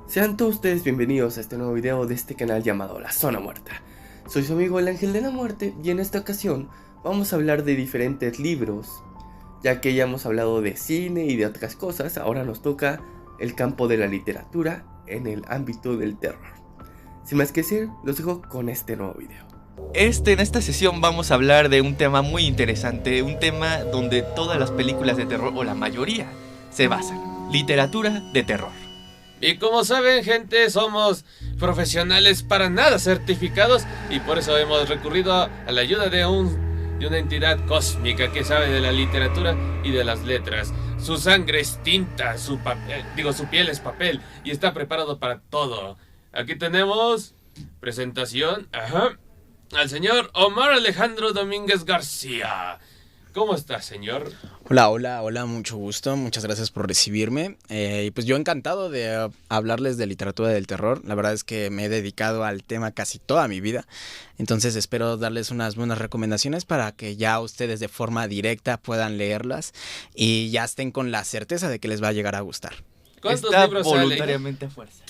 Sean todos ustedes bienvenidos a este nuevo video de este canal llamado La Zona Muerta. Soy su amigo el Ángel de la Muerte y en esta ocasión vamos a hablar de diferentes libros. Ya que ya hemos hablado de cine y de otras cosas, ahora nos toca el campo de la literatura en el ámbito del terror. Sin más que decir, los dejo con este nuevo video. En esta sesión vamos a hablar de un tema muy interesante, un tema donde todas las películas de terror, o la mayoría, se basan. Literatura de terror. Y como saben, gente, somos profesionales para nada certificados y por eso hemos recurrido a la ayuda de una entidad cósmica que sabe de la literatura y de las letras. Su sangre es tinta, su piel es papel y está preparado para todo. Aquí tenemos presentación, al señor Omar Alejandro Domínguez García. ¿Cómo está, señor? Hola, mucho gusto, muchas gracias por recibirme. Y pues yo encantado de hablarles de literatura del terror. La verdad es que me he dedicado al tema casi toda mi vida. Entonces espero darles unas buenas recomendaciones para que ya ustedes de forma directa puedan leerlas y ya estén con la certeza de que les va a llegar a gustar. ¿Cuántos Está libros ha voluntariamente a fuerza.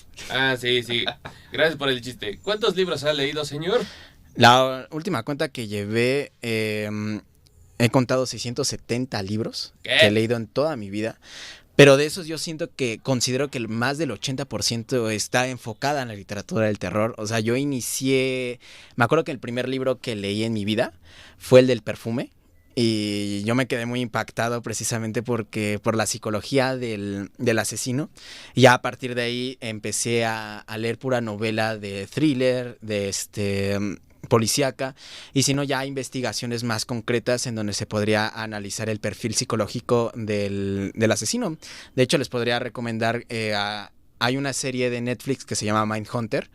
Sí. Gracias por el chiste. ¿Cuántos libros ha leído, señor? La última cuenta que llevé... he contado 670 libros ¿Qué? que he leído en toda mi vida, pero de esos yo considero que más del 80% está enfocada en la literatura del terror. O sea, me acuerdo que el primer libro que leí en mi vida fue el del perfume y yo me quedé muy impactado precisamente por la psicología del asesino. Y ya a partir de ahí empecé a leer pura novela de thriller, policíaca, y si no ya investigaciones más concretas en donde se podría analizar el perfil psicológico del asesino. De hecho, les podría recomendar, hay una serie de Netflix que se llama Mindhunter,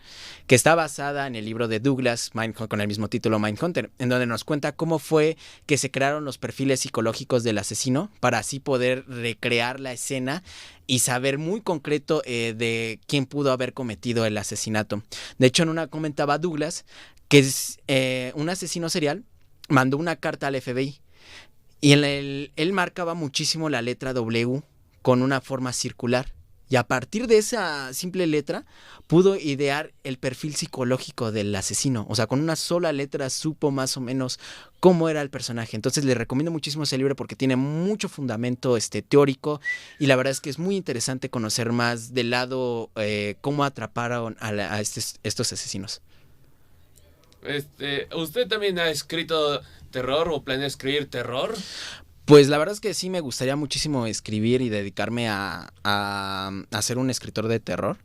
que está basada en el libro de Douglas, con el mismo título, Mindhunter, en donde nos cuenta cómo fue que se crearon los perfiles psicológicos del asesino para así poder recrear la escena y saber muy concreto de quién pudo haber cometido el asesinato. De hecho, en una comentaba Douglas que es un asesino serial, mandó una carta al FBI y él marcaba muchísimo la letra W con una forma circular. Y a partir de esa simple letra pudo idear el perfil psicológico del asesino. O sea, con una sola letra supo más o menos cómo era el personaje. Entonces le recomiendo muchísimo ese libro porque tiene mucho fundamento teórico. Y la verdad es que es muy interesante conocer más del lado cómo atraparon a estos asesinos. ¿Usted también ha escrito terror o planea escribir terror? Pues la verdad es que sí me gustaría muchísimo escribir y dedicarme a ser un escritor de terror.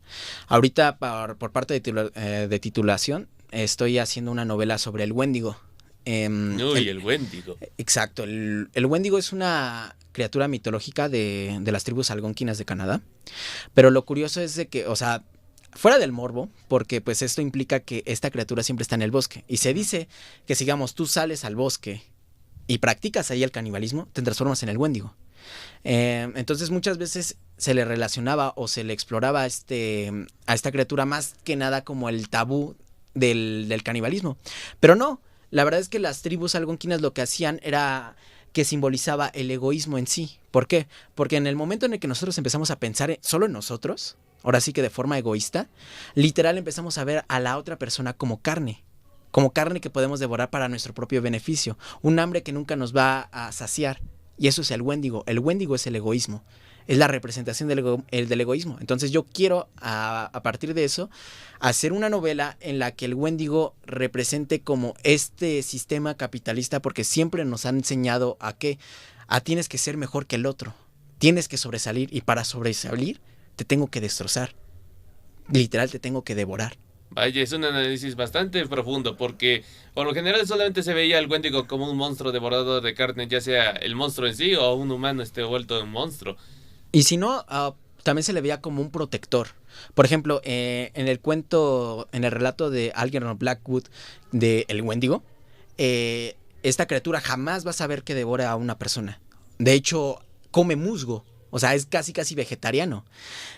Ahorita por parte de titulación estoy haciendo una novela sobre el Wendigo. El Wendigo. Exacto, el Wendigo es una criatura mitológica de las tribus algonquinas de Canadá. Pero lo curioso es de que, o sea, fuera del morbo, porque pues esto implica que esta criatura siempre está en el bosque. Y se dice que si, digamos, tú sales al bosque y practicas ahí el canibalismo, te transformas en el Wendigo. Entonces muchas veces se le relacionaba o se le exploraba a esta criatura más que nada como el tabú del canibalismo. Pero no, la verdad es que las tribus algonquinas lo que hacían era que simbolizaba el egoísmo en sí. ¿Por qué? Porque en el momento en el que nosotros empezamos a pensar solo en nosotros, ahora sí que de forma egoísta, literal empezamos a ver a la otra persona como carne que podemos devorar para nuestro propio beneficio, un hambre que nunca nos va a saciar. Y eso es el Wendigo. El Wendigo es el egoísmo, es la representación del egoísmo. Entonces yo quiero, a partir de eso, hacer una novela en la que el Wendigo represente como este sistema capitalista, porque siempre nos han enseñado tienes que ser mejor que el otro, tienes que sobresalir, y para sobresalir te tengo que destrozar, literal te tengo que devorar. Vaya, es un análisis bastante profundo porque por lo general solamente se veía al Wendigo como un monstruo devorador de carne, ya sea el monstruo en sí o un humano vuelto en monstruo. Y si no, también se le veía como un protector. Por ejemplo, en el relato de Algernon Blackwood de El Wendigo, esta criatura jamás va a saber que devora a una persona. De hecho, come musgo, o sea, es casi vegetariano.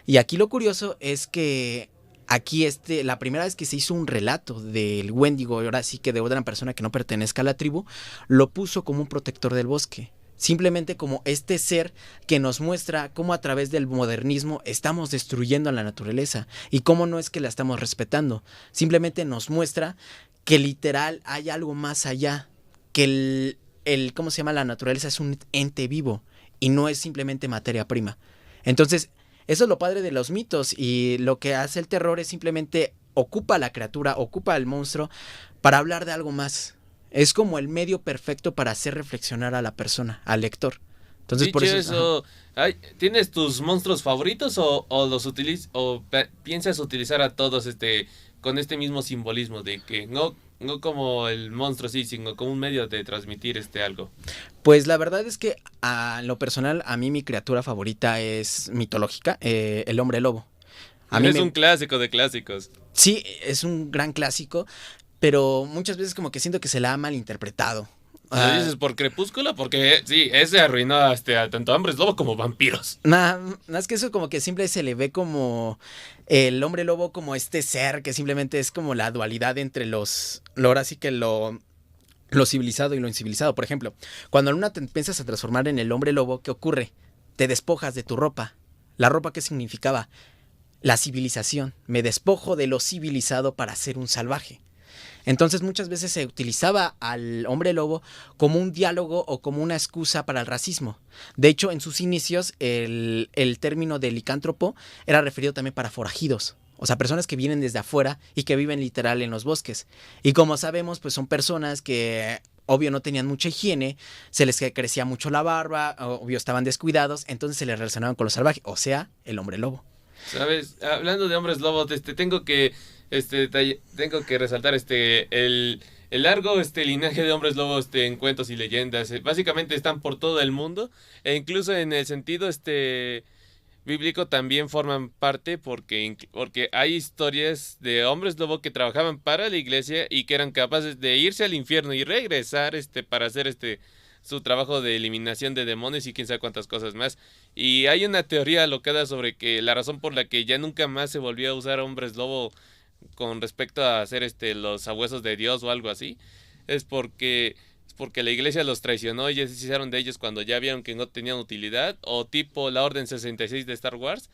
Y aquí lo curioso es que aquí la primera vez que se hizo un relato del Wendigo, ahora sí que de otra persona que no pertenezca a la tribu, lo puso como un protector del bosque. simplemente como este ser que nos muestra cómo a través del modernismo estamos destruyendo a la naturaleza y cómo no es que la estamos respetando, simplemente nos muestra que literal hay algo más allá, que ¿cómo se llama? La naturaleza es un ente vivo y no es simplemente materia prima. Entonces, eso es lo padre de los mitos, y lo que hace el terror es simplemente ocupa a la criatura, ocupa al monstruo para hablar de algo más. Es como el medio perfecto para hacer reflexionar a la persona, al lector. Entonces, Dicho por eso ¿tienes tus monstruos favoritos o los piensas utilizar a todos con este mismo simbolismo de que no como el monstruo sí, sino como un medio de transmitir algo? Pues la verdad es que en lo personal a mí mi criatura favorita es mitológica, el hombre lobo. Es un clásico de clásicos. Sí, es un gran clásico, pero muchas veces como que siento que se la ha malinterpretado. ¿Lo dices por Crepúsculo? Porque sí, ese arruinó a tanto hombres lobo como vampiros. Nada más que eso, como que siempre se le ve como el hombre lobo como este ser que simplemente es como la dualidad entre ahora sí que lo civilizado y lo incivilizado. Por ejemplo, cuando en una te empiezas a transformar en el hombre lobo, ¿qué ocurre? Te despojas de tu ropa. ¿La ropa qué significaba? La civilización. Me despojo de lo civilizado para ser un salvaje. Entonces muchas veces se utilizaba al hombre lobo como un diálogo o como una excusa para el racismo. De hecho, en sus inicios el término de licántropo era referido también para forajidos. O sea, personas que vienen desde afuera y que viven literal en los bosques. Y como sabemos, pues son personas que obvio no tenían mucha higiene, se les crecía mucho la barba, obvio estaban descuidados, entonces se les relacionaban con lo salvaje, o sea, el hombre lobo. ¿Sabes? Hablando de hombres lobos, tengo que resaltar el largo linaje de hombres lobos en cuentos y leyendas. Básicamente están por todo el mundo, e incluso en el sentido bíblico también forman parte porque hay historias de hombres lobo que trabajaban para la iglesia y que eran capaces de irse al infierno y regresar para hacer su trabajo de eliminación de demonios y quién sabe cuántas cosas más. Y hay una teoría alocada sobre que la razón por la que ya nunca más se volvió a usar hombres lobo con respecto a hacer los sabuesos de Dios o algo así es porque la iglesia los traicionó y ya se hicieron de ellos cuando ya vieron que no tenían utilidad, o tipo la Orden 66 de Star Wars.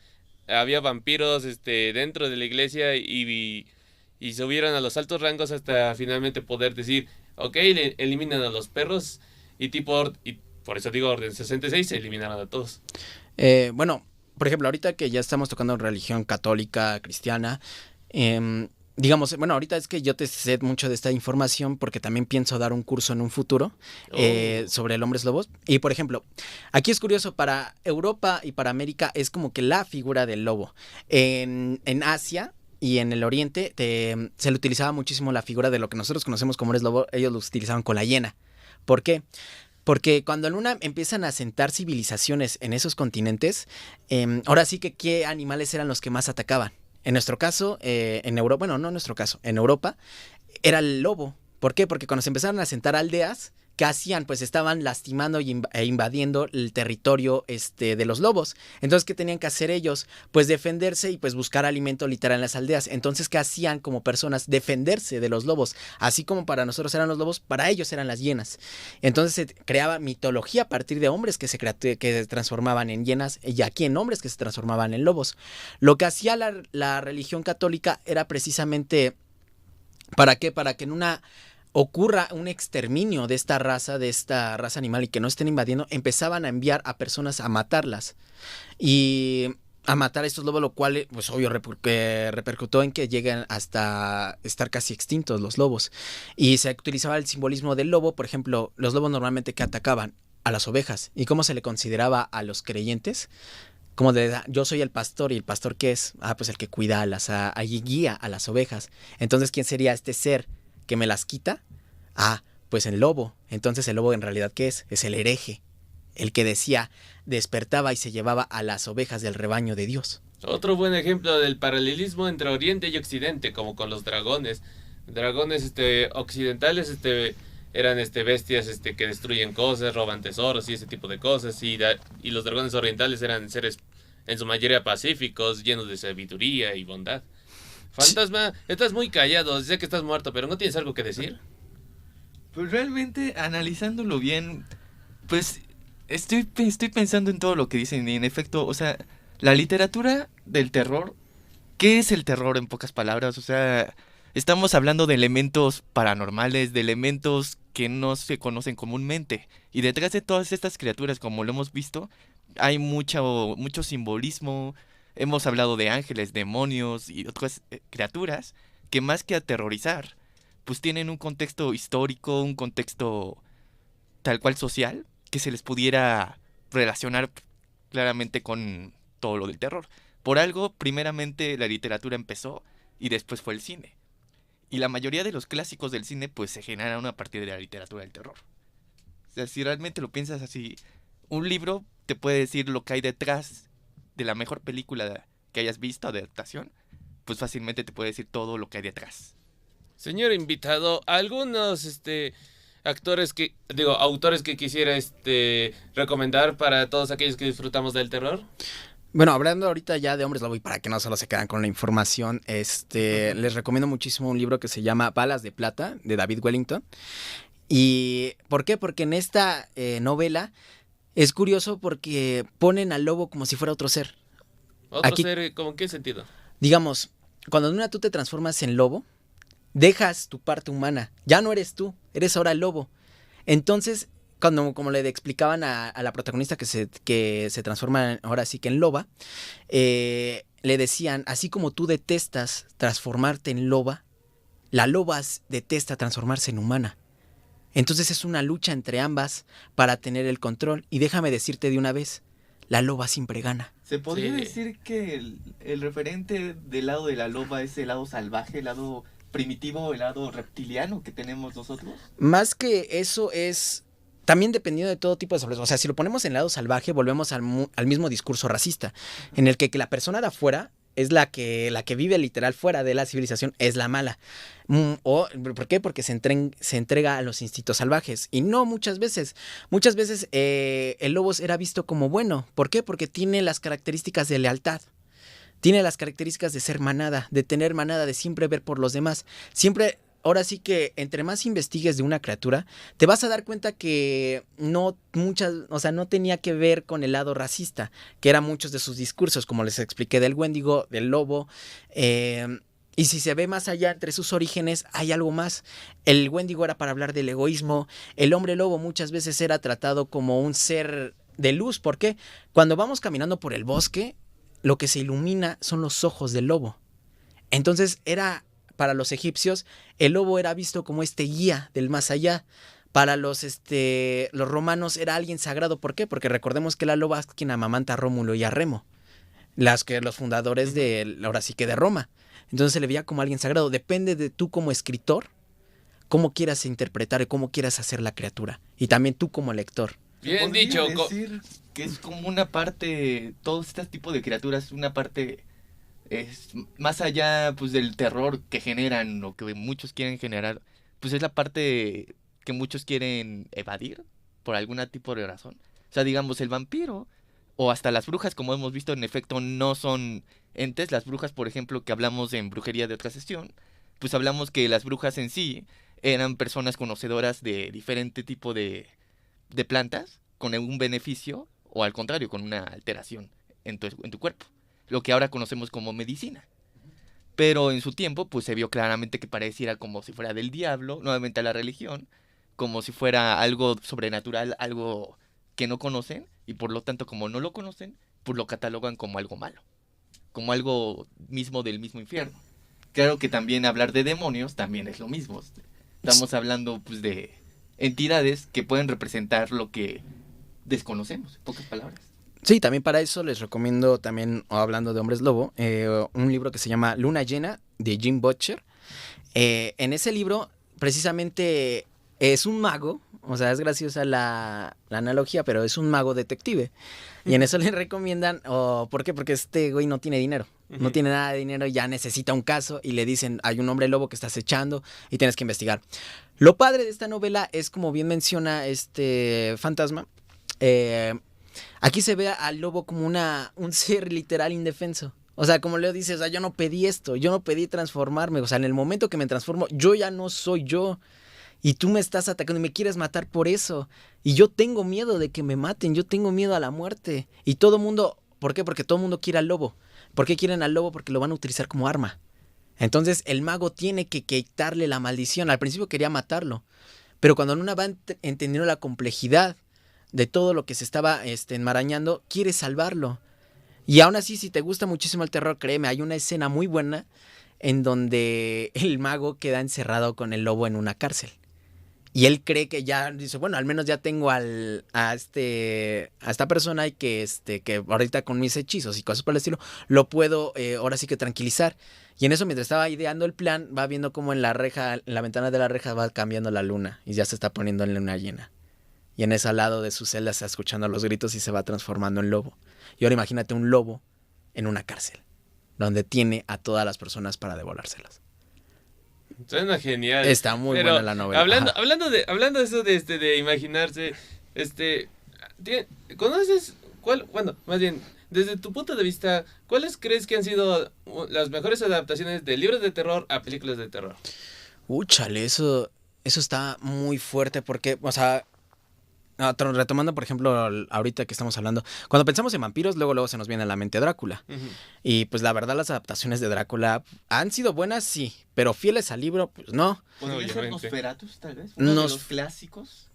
Había vampiros dentro de la iglesia y subieron a los altos rangos hasta finalmente poder decir, ok, eliminan a los perros y por eso digo Orden 66, se eliminaron a todos. Bueno, por ejemplo, ahorita que ya estamos tocando religión católica, cristiana, digamos, bueno, ahorita es que yo te sé mucho de esta información porque también pienso dar un curso en un futuro sobre el hombres lobos. Y por ejemplo, aquí es curioso, para Europa y para América es como que la figura del lobo. En Asia y en el Oriente se le utilizaba muchísimo la figura de lo que nosotros conocemos como hombres lobo, ellos lo utilizaban con la hiena. ¿Por qué? Porque cuando empiezan a asentar civilizaciones en esos continentes, ahora sí que ¿qué animales eran los que más atacaban? En nuestro caso, en Europa, bueno, no en nuestro caso, en Europa, era el lobo. ¿Por qué? Porque cuando se empezaron a asentar aldeas, ¿qué hacían? Pues estaban lastimando e invadiendo el territorio de los lobos. Entonces, ¿qué tenían que hacer ellos? Pues defenderse y pues buscar alimento literal en las aldeas. Entonces, ¿qué hacían como personas? Defenderse de los lobos. Así como para nosotros eran los lobos, para ellos eran las hienas. Entonces se creaba mitología a partir de hombres que se transformaban en hienas, y aquí en hombres que se transformaban en lobos. Lo que hacía la religión católica era precisamente, ¿para qué? Para que ocurra un exterminio de esta raza animal y que no estén invadiendo, empezaban a enviar a personas a matarlas y a matar a estos lobos, lo cual, pues obvio, repercutió en que llegan hasta estar casi extintos los lobos. Y se utilizaba el simbolismo del lobo. Por ejemplo, los lobos normalmente que atacaban a las ovejas. ¿Y cómo se le consideraba a los creyentes? Como yo soy el pastor, ¿y el pastor qué es? Pues el que cuida guía a las ovejas. Entonces, ¿quién sería este ser que me las quita? Pues el lobo. Entonces el lobo en realidad ¿qué es? Es el hereje, el que despertaba y se llevaba a las ovejas del rebaño de Dios. Otro buen ejemplo del paralelismo entre Oriente y Occidente, como con los dragones. Dragones occidentales eran bestias que destruyen cosas, roban tesoros y ese tipo de cosas, y los dragones orientales eran seres en su mayoría pacíficos, llenos de sabiduría y bondad. Fantasma, estás muy callado, sé que estás muerto, pero ¿no tienes algo que decir? Pues realmente, analizándolo bien, pues Estoy pensando en todo lo que dicen y en efecto, o sea, la literatura del terror, ¿qué es el terror en pocas palabras? O sea, estamos hablando de elementos paranormales, de elementos que no se conocen comúnmente. Y detrás de todas estas criaturas, como lo hemos visto, hay mucho simbolismo. Hemos hablado de ángeles, demonios y otras criaturas que más que aterrorizar, pues tienen un contexto histórico, un contexto tal cual social, que se les pudiera relacionar claramente con todo lo del terror. Por algo, primeramente la literatura empezó y después fue el cine. Y la mayoría de los clásicos del cine pues se generaron a partir de la literatura del terror. O sea, si realmente lo piensas así, un libro te puede decir lo que hay detrás de la mejor película que hayas visto de adaptación, pues fácilmente te puede decir todo lo que hay detrás. Señor invitado, algunos autores que quisiera recomendar para todos aquellos que disfrutamos del terror. Bueno, hablando ahorita ya de Hombres Lobo y para que no solo se quedan con la información, les recomiendo muchísimo un libro que se llama Balas de Plata, de David Wellington. ¿Y por qué? Porque en esta novela es curioso porque ponen al lobo como si fuera otro ser. ¿Otro ser? ¿Cómo en qué sentido? Digamos, cuando tú te transformas en lobo, dejas tu parte humana. Ya no eres tú, eres ahora el lobo. Entonces, como le explicaban a la protagonista que se transforma ahora sí que en loba, le decían, así como tú detestas transformarte en loba, la loba detesta transformarse en humana. Entonces es una lucha entre ambas para tener el control. Y déjame decirte de una vez, la loba siempre gana. ¿Se podría decir que el referente del lado de la loba es el lado salvaje, el lado primitivo, el lado reptiliano que tenemos nosotros? Más que eso es también dependiendo de todo tipo de sobrevivencia. O sea, si lo ponemos en el lado salvaje, volvemos al mismo discurso racista, en el que la persona de afuera es la que vive literal fuera de la civilización, es la mala. ¿Por qué? Porque se entrega a los instintos salvajes. Y no muchas veces. Muchas veces el lobo era visto como bueno. ¿Por qué? Porque tiene las características de lealtad. Tiene las características de ser manada, de tener manada, de siempre ver por los demás. Siempre, ahora sí que entre más investigues de una criatura, te vas a dar cuenta que no tenía que ver con el lado racista, que eran muchos de sus discursos, como les expliqué del Wendigo, del lobo. Y si se ve más allá entre sus orígenes, hay algo más. El Wendigo era para hablar del egoísmo. El hombre lobo muchas veces era tratado como un ser de luz. ¿Por qué? Cuando vamos caminando por el bosque, lo que se ilumina son los ojos del lobo. Entonces para los egipcios, el lobo era visto como guía del más allá. Para los romanos era alguien sagrado. ¿Por qué? Porque recordemos que la loba es quien amamanta a Rómulo y a Remo, los fundadores ahora sí que de Roma. Entonces se le veía como alguien sagrado. Depende de tú como escritor, cómo quieras interpretar y cómo quieras hacer la criatura. Y también tú como lector. Bien dicho. Decir que es como una parte, todos estos tipos de criaturas, una parte es más allá pues del terror que generan o que muchos quieren generar, pues es la parte que muchos quieren evadir por algún tipo de razón. O sea, digamos, el vampiro o hasta las brujas, como hemos visto, en efecto no son entes. Las brujas, por ejemplo, que hablamos en brujería de otra sesión, pues hablamos que las brujas en sí eran personas conocedoras de diferente tipo de plantas con un beneficio o al contrario, con una alteración en tu cuerpo. Lo que ahora conocemos como medicina. Pero en su tiempo, pues se vio claramente que pareciera como si fuera del diablo, nuevamente a la religión, como si fuera algo sobrenatural, algo que no conocen, y por lo tanto, como no lo conocen, pues lo catalogan como algo malo, como algo mismo del mismo infierno. Claro que también hablar de demonios también es lo mismo. Estamos hablando pues de entidades que pueden representar lo que desconocemos, en pocas palabras. Sí, también para eso les recomiendo también, hablando de hombres lobo, un libro que se llama Luna Llena, de Jim Butcher. En ese libro, precisamente, es un mago, o sea, es graciosa la analogía, pero es un mago detective. Y en eso le recomiendan, ¿por qué? Porque este güey no tiene dinero. No tiene nada de dinero, ya necesita un caso y le dicen, hay un hombre lobo que estás echando y tienes que investigar. Lo padre de esta novela es, como bien menciona Fantasma, aquí se ve al lobo como un ser literal indefenso. O sea, como Leo dice, o sea, yo no pedí esto, yo no pedí transformarme. O sea, en el momento que me transformo, yo ya no soy yo. Y tú me estás atacando y me quieres matar por eso. Y yo tengo miedo de que me maten, yo tengo miedo a la muerte. Y todo mundo, ¿por qué? Porque todo el mundo quiere al lobo. ¿Por qué quieren al lobo? Porque lo van a utilizar como arma. Entonces el mago tiene que quitarle la maldición. Al principio quería matarlo, pero cuando Luna va entendiendo la complejidad de todo lo que se estaba enmarañando, quiere salvarlo. Y aún así, si te gusta muchísimo el terror, créeme, hay una escena muy buena en donde el mago queda encerrado con el lobo en una cárcel. Y él cree que ya, dice, bueno, al menos ya tengo a esta persona y que ahorita con mis hechizos y cosas por el estilo, lo puedo ahora sí que tranquilizar. Y en eso, mientras estaba ideando el plan, va viendo cómo en la reja, en la ventana de la reja va cambiando la luna y ya se está poniendo en luna llena. Y en ese lado de su celda está escuchando los gritos y se va transformando en lobo. Y ahora imagínate un lobo en una cárcel, donde tiene a todas las personas para devorárselas. Suena genial. Está muy buena la novela. Hablando de eso de imaginarse, ¿conoces cuál? Bueno, más bien, desde tu punto de vista, ¿cuáles crees que han sido las mejores adaptaciones de libros de terror a películas de terror? Chale, eso está muy fuerte porque, o sea, retomando, por ejemplo, ahorita que estamos hablando, cuando pensamos en vampiros, luego se nos viene a la mente Drácula. Uh-huh. Y pues la verdad, las adaptaciones de Drácula han sido buenas, sí, pero fieles al libro, pues no. ¿Podría ser Nosferatus, tal vez? Uno de los clásicos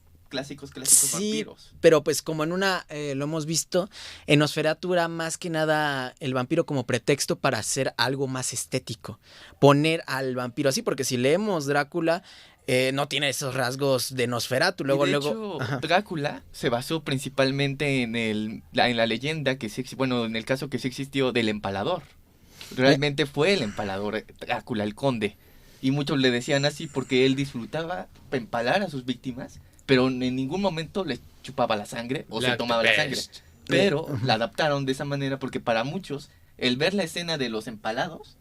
sí, vampiros. Pero pues como en lo hemos visto, en Nosferatu era más que nada el vampiro como pretexto para hacer algo más estético. Poner al vampiro así, porque si leemos Drácula, no tiene esos rasgos de Nosferatu. De hecho, Drácula se basó principalmente en la leyenda que sí, bueno, en el caso que sí existió del empalador. Realmente fue el empalador Drácula, el conde. Y muchos le decían así porque él disfrutaba empalar a sus víctimas, pero en ningún momento les chupaba la sangre o se tomaba la sangre. Pero la adaptaron de esa manera porque para muchos el ver la escena de los empalados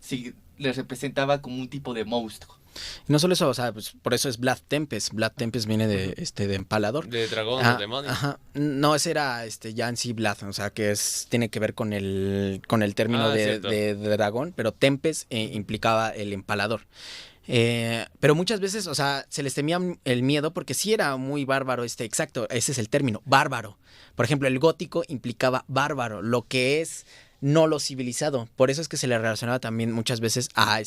sí les representaba como un tipo de monstruo. Y no solo eso, o sea, pues por eso es Vlad Tepes. Vlad Tepes viene de empalador. De dragón o demonio. Ajá. No, ese era ya en sí Vlad, o sea, que tiene que ver con el término de dragón, pero Tempes implicaba el empalador. Pero muchas veces, o sea, se les temía el miedo porque sí era muy bárbaro exacto, ese es el término, bárbaro. Por ejemplo, el gótico implicaba bárbaro, lo que es no lo civilizado. Por eso es que se le relacionaba también muchas veces a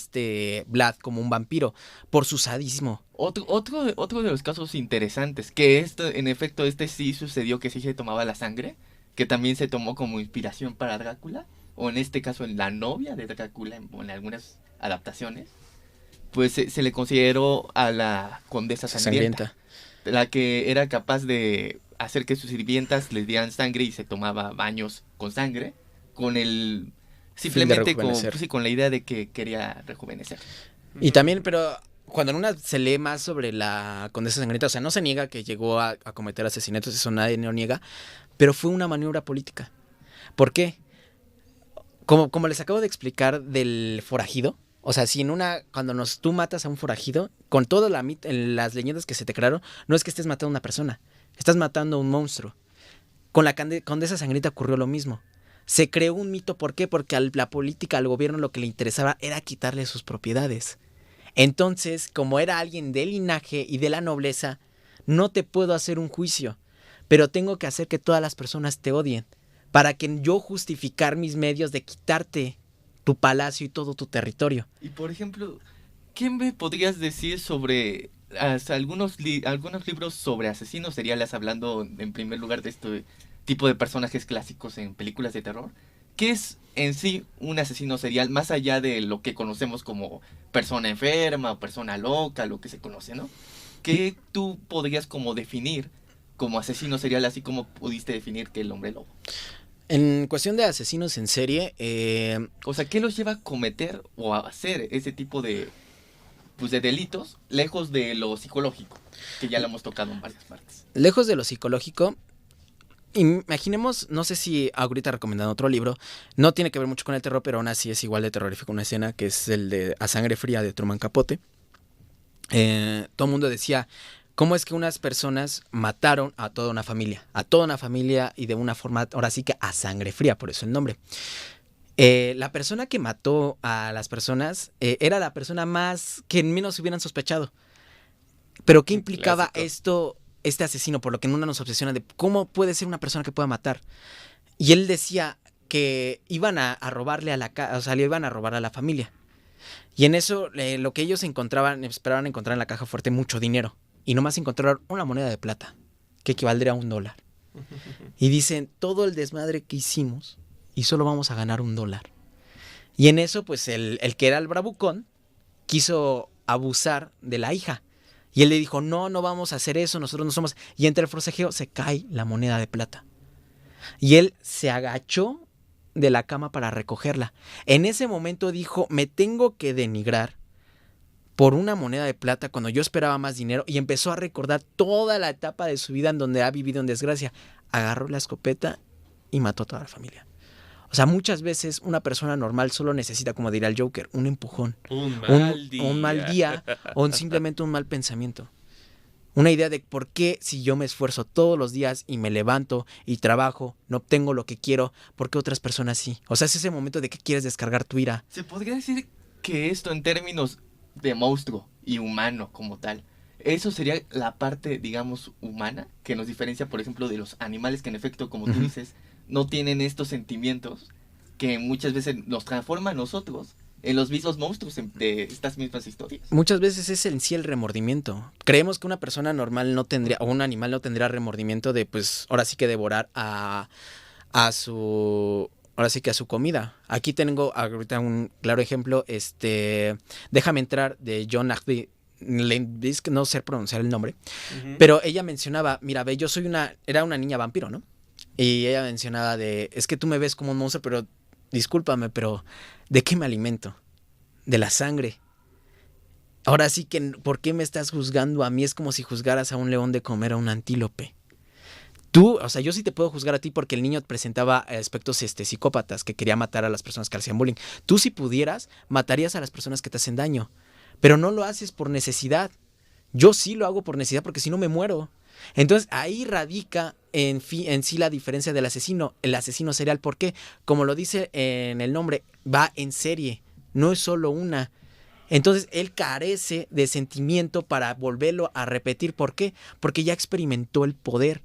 Vlad como un vampiro, por su sadismo. Otro de los casos interesantes, que en efecto sí sucedió que sí se tomaba la sangre, que también se tomó como inspiración para Drácula, o en este caso en la novia de Drácula, en algunas adaptaciones, pues se le consideró a la condesa sangrienta, la que era capaz de hacer que sus sirvientas les dieran sangre y se tomaba baños con sangre, simplemente con la idea de que quería rejuvenecer. Y también, pero cuando en una se lee más sobre la condesa sangrienta, o sea, no se niega que llegó a cometer asesinatos, eso nadie lo niega, pero fue una maniobra política. ¿Por qué? Como les acabo de explicar del forajido, o sea, si cuando tú matas a un forajido, con todas las leyendas que se te crearon, no es que estés matando a una persona, estás matando a un monstruo. Con la condesa sangrienta ocurrió lo mismo. Se creó un mito, ¿por qué? Porque a la política, al gobierno, lo que le interesaba era quitarle sus propiedades. Entonces, como era alguien del linaje y de la nobleza, no te puedo hacer un juicio, pero tengo que hacer que todas las personas te odien, para que yo justificar mis medios de quitarte tu palacio y todo tu territorio. Y por ejemplo, ¿qué me podrías decir sobre algunos libros sobre asesinos seriales, hablando en primer lugar de este tipo de personajes clásicos en películas de terror? ¿Qué es en sí un asesino serial, más allá de lo que conocemos como persona enferma o persona loca, lo que se conoce, ¿no? ¿Qué tú podrías como definir como asesino serial, así como pudiste definir que el hombre lobo? En cuestión de asesinos en serie, o sea, ¿qué los lleva a cometer o a hacer ese tipo de delitos, lejos de lo psicológico, que ya lo hemos tocado en varias partes? Lejos de lo psicológico, imaginemos, no sé si ahorita recomendando otro libro, no tiene que ver mucho con el terror, pero aún así es igual de terrorífico una escena, que es el de A Sangre Fría de Truman Capote. Todo el mundo decía, ¿cómo es que unas personas mataron a toda una familia y de una forma, ahora sí que a sangre fría, por eso el nombre? La persona que mató a las personas era la persona más que menos hubieran sospechado. Pero ¿qué implicaba Clásico. esto, este asesino? Por lo que Nuna nos obsesiona de cómo puede ser una persona que pueda matar. Y él decía que iban a robarle a la casa, o sea, le iban a robar a la familia. Y en eso, lo que ellos esperaban encontrar en la caja fuerte, mucho dinero. Y nomás encontraron una moneda de plata, que equivaldría a $1. Y dicen, todo el desmadre que hicimos, y solo vamos a ganar $1. Y en eso, pues, el que era el bravucón, quiso abusar de la hija. Y él le dijo, no, no vamos a hacer eso, nosotros no somos... Y entre el forcejeo se cae la moneda de plata. Y él se agachó de la cama para recogerla. En ese momento dijo, me tengo que denigrar por una moneda de plata cuando yo esperaba más dinero, y empezó a recordar toda la etapa de su vida en donde ha vivido en desgracia. Agarró la escopeta y mató a toda la familia. O sea, muchas veces una persona normal solo necesita, como diría el Joker, un empujón, Un mal día. un mal día o simplemente un mal pensamiento. Una idea de por qué, si yo me esfuerzo todos los días y me levanto y trabajo, no obtengo lo que quiero, ¿por qué otras personas sí? O sea, es ese momento de que quieres descargar tu ira. Se podría decir que esto en términos de monstruo y humano como tal, eso sería la parte, digamos, humana que nos diferencia, por ejemplo, de los animales que en efecto, como tú dices, no tienen estos sentimientos que muchas veces nos transforman a nosotros en los mismos monstruos de estas mismas historias. Muchas veces es en sí el remordimiento. Creemos que una persona normal no tendría, o un animal no tendría remordimiento de, pues, ahora sí que devorar a su... Ahora sí que a su comida. Aquí tengo ahorita un claro ejemplo, Déjame entrar, de John Ajdi Lindbisk, no sé pronunciar el nombre, pero ella mencionaba, mira, ve, era una niña vampiro, ¿no? Y ella mencionaba es que tú me ves como un monstruo, pero discúlpame, pero ¿de qué me alimento? De la sangre. Ahora sí que, ¿por qué me estás juzgando a mí? Es como si juzgaras a un león de comer a un antílope. Tú, o sea, yo sí te puedo juzgar a ti porque el niño presentaba aspectos psicópatas, que quería matar a las personas que le hacían bullying. Tú, si pudieras, matarías a las personas que te hacen daño, pero no lo haces por necesidad. Yo sí lo hago por necesidad porque si no me muero. Entonces ahí radica en sí la diferencia del asesino. El asesino serial, ¿por qué? Como lo dice en el nombre, va en serie, no es solo una. Entonces él carece de sentimiento para volverlo a repetir. ¿Por qué? Porque ya experimentó el poder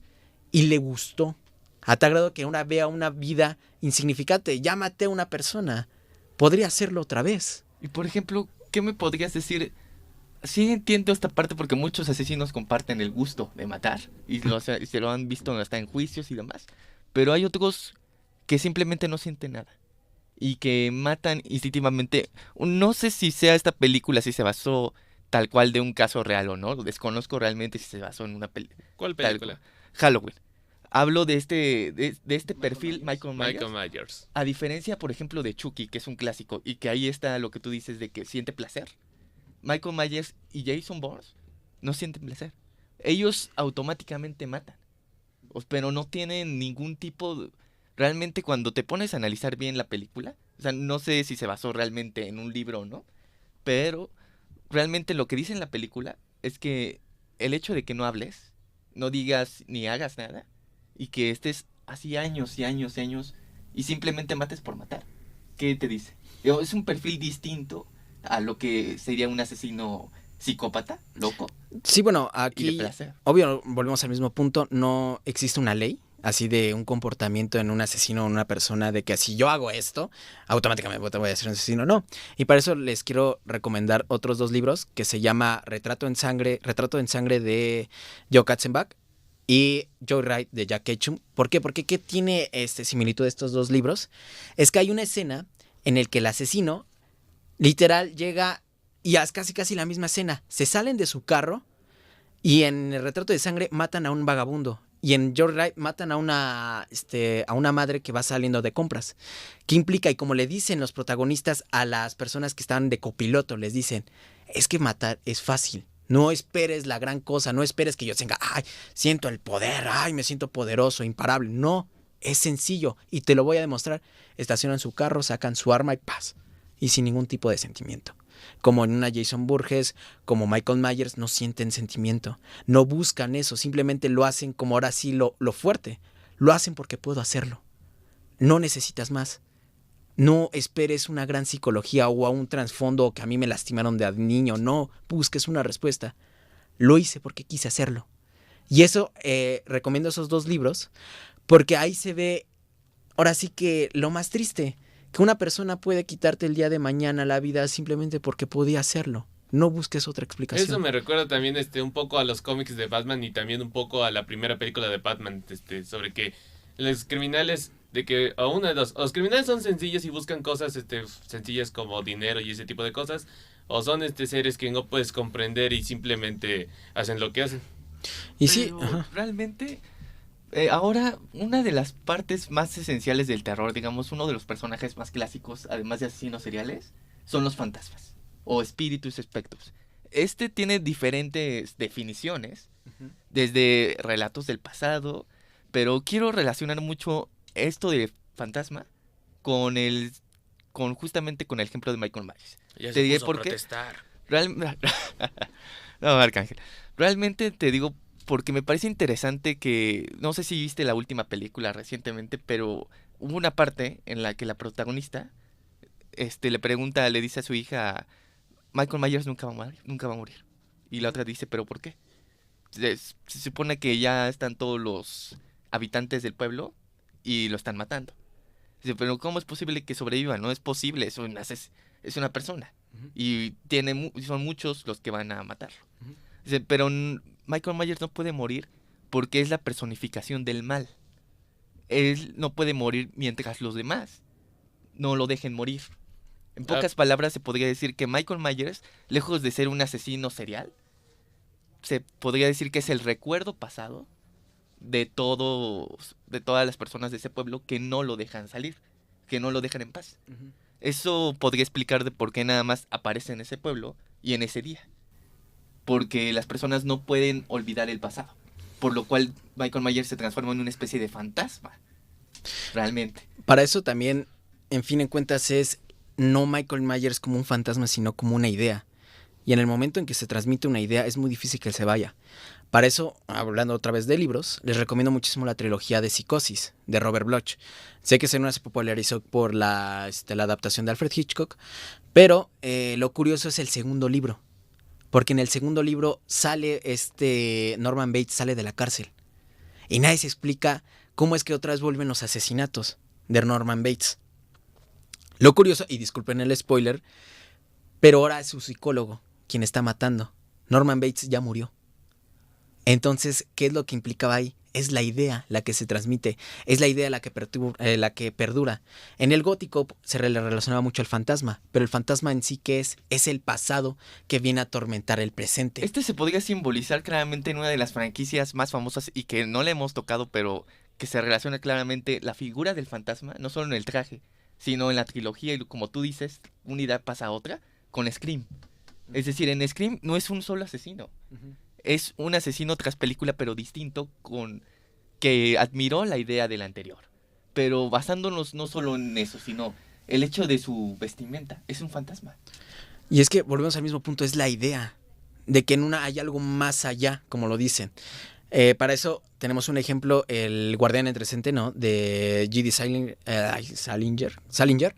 y le gustó. A tal grado que ahora vea una vida insignificante. Ya maté a una persona, podría hacerlo otra vez. Y por ejemplo, ¿qué me podrías decir? Sí entiendo esta parte porque muchos asesinos comparten el gusto de matar y se lo han visto hasta en juicios y demás. Pero hay otros que simplemente no sienten nada y que matan instintivamente. No sé si sea esta película, si se basó tal cual de un caso real o no. Desconozco realmente si se basó en una película. ¿Cuál película? Halloween. Hablo de este perfil Michael Myers. A diferencia, por ejemplo, de Chucky, que es un clásico y que ahí está lo que tú dices de que siente placer. Michael Myers y Jason Voorhees no sienten placer. Ellos automáticamente matan, pero no tienen ningún tipo de... Realmente cuando te pones a analizar bien la película, o sea, no sé si se basó realmente en un libro o no, pero realmente lo que dice en la película es que el hecho de que no hables, no digas ni hagas nada, y que estés así años y años y años y simplemente mates por matar, ¿qué te dice? Es un perfil distinto a lo que sería un asesino psicópata, loco. Sí, bueno, Y de aquí, placer. obvio, volvemos al mismo punto, no existe una ley así de un comportamiento en un asesino o en una persona de que si yo hago esto, automáticamente te voy a ser un asesino, no. Y para eso les quiero recomendar otros 2 libros que se llama Retrato en Sangre de Joe Katzenbach y Joyride de Jack Ketchum. ¿Por qué? Porque ¿qué tiene similitud de estos 2 libros? Es que hay una escena en el que el asesino literal llega y es casi la misma escena. Se salen de su carro y en el Retrato de Sangre matan a un vagabundo. Y en Joyride matan a una madre que va saliendo de compras. ¿Qué implica? Y como le dicen los protagonistas a las personas que están de copiloto, les dicen, es que matar es fácil. No esperes la gran cosa, no esperes que yo tenga, ay, siento el poder, ay, me siento poderoso, imparable. No, es sencillo y te lo voy a demostrar. Estacionan su carro, sacan su arma y paz. Y sin ningún tipo de sentimiento. Como en una Jason Voorhees, como Michael Myers, no sienten sentimiento. No buscan eso, simplemente lo hacen como ahora sí lo fuerte. Lo hacen porque puedo hacerlo. No necesitas más. No esperes una gran psicología o a un trasfondo que a mí me lastimaron de niño. No busques una respuesta. lo hice porque quise hacerlo. Y eso, recomiendo esos 2 libros, porque ahí se ve, ahora sí que lo más triste, que una persona puede quitarte el día de mañana la vida simplemente porque podía hacerlo. No busques otra explicación. Eso me recuerda también un poco a los cómics de Batman y también un poco a la primera película de Batman, sobre que los criminales, de que a una de dos, o los criminales son sencillos y buscan cosas sencillas como dinero y ese tipo de cosas, o son seres que no puedes comprender y simplemente hacen lo que hacen. Y sí, Pero realmente, ahora, una de las partes más esenciales del terror, digamos, uno de los personajes más clásicos, además de asesinos seriales, son los fantasmas, o espíritus, espectros. Tiene diferentes definiciones, desde relatos del pasado, pero quiero relacionar mucho esto de fantasma con justamente con el ejemplo de Michael Myers. Ya Te se diré puso a por qué. protestar. No, Arcángel. Realmente te digo porque me parece interesante que, no sé si viste la última película recientemente, pero hubo una parte en la que la protagonista le pregunta, le dice a su hija, Michael Myers nunca va a morir, nunca va a morir. Y la otra dice, ¿pero por qué? Se supone que ya están todos los habitantes del pueblo y lo están matando. Dice, pero ¿cómo es posible que sobreviva? No es posible, es una persona. Y son muchos los que van a matarlo. Dice, pero Michael Myers no puede morir porque es la personificación del mal. Él no puede morir mientras los demás no lo dejen morir. En pocas palabras se podría decir que Michael Myers, lejos de ser un asesino serial, se podría decir que es el recuerdo pasado de todas las personas de ese pueblo que no lo dejan salir, que no lo dejan en paz. Eso podría explicar de por qué nada más aparece en ese pueblo y en ese día. Porque las personas no pueden olvidar el pasado. Por lo cual Michael Myers se transforma en una especie de fantasma. Realmente. Para eso también, en fin en cuentas, es no Michael Myers como un fantasma, sino como una idea. Y en el momento en que se transmite una idea, es muy difícil que se vaya. Para eso, hablando otra vez de libros, les recomiendo muchísimo la trilogía de Psicosis, de Robert Bloch. Sé que no se popularizó por la adaptación de Alfred Hitchcock, pero lo curioso es el segundo libro. Porque en el segundo libro sale Norman Bates sale de la cárcel. Y nadie se explica cómo es que otra vez vuelven los asesinatos de Norman Bates. Lo curioso, y disculpen el spoiler, pero ahora es su psicólogo quien está matando. Norman Bates ya murió. Entonces, ¿qué es lo que implicaba ahí? Es la idea la que se transmite, es la idea la que perdura. En el gótico se le relacionaba mucho al fantasma, pero el fantasma en sí, ¿qué es? Es el pasado que viene a atormentar el presente. Se podría simbolizar claramente en una de las franquicias más famosas y que no le hemos tocado, pero que se relaciona claramente la figura del fantasma, no solo en el traje, sino en la trilogía y como tú dices, una idea pasa a otra, con Scream. Es decir, en Scream no es un solo asesino. Es un asesino tras película, pero distinto, que admiró la idea del anterior. Pero basándonos no solo en eso, sino el hecho de su vestimenta. Es un fantasma. Y es que volvemos al mismo punto, es la idea de que en una hay algo más allá, como lo dicen. Para eso tenemos un ejemplo, el Guardián entre Centeno, de J.D. Salinger.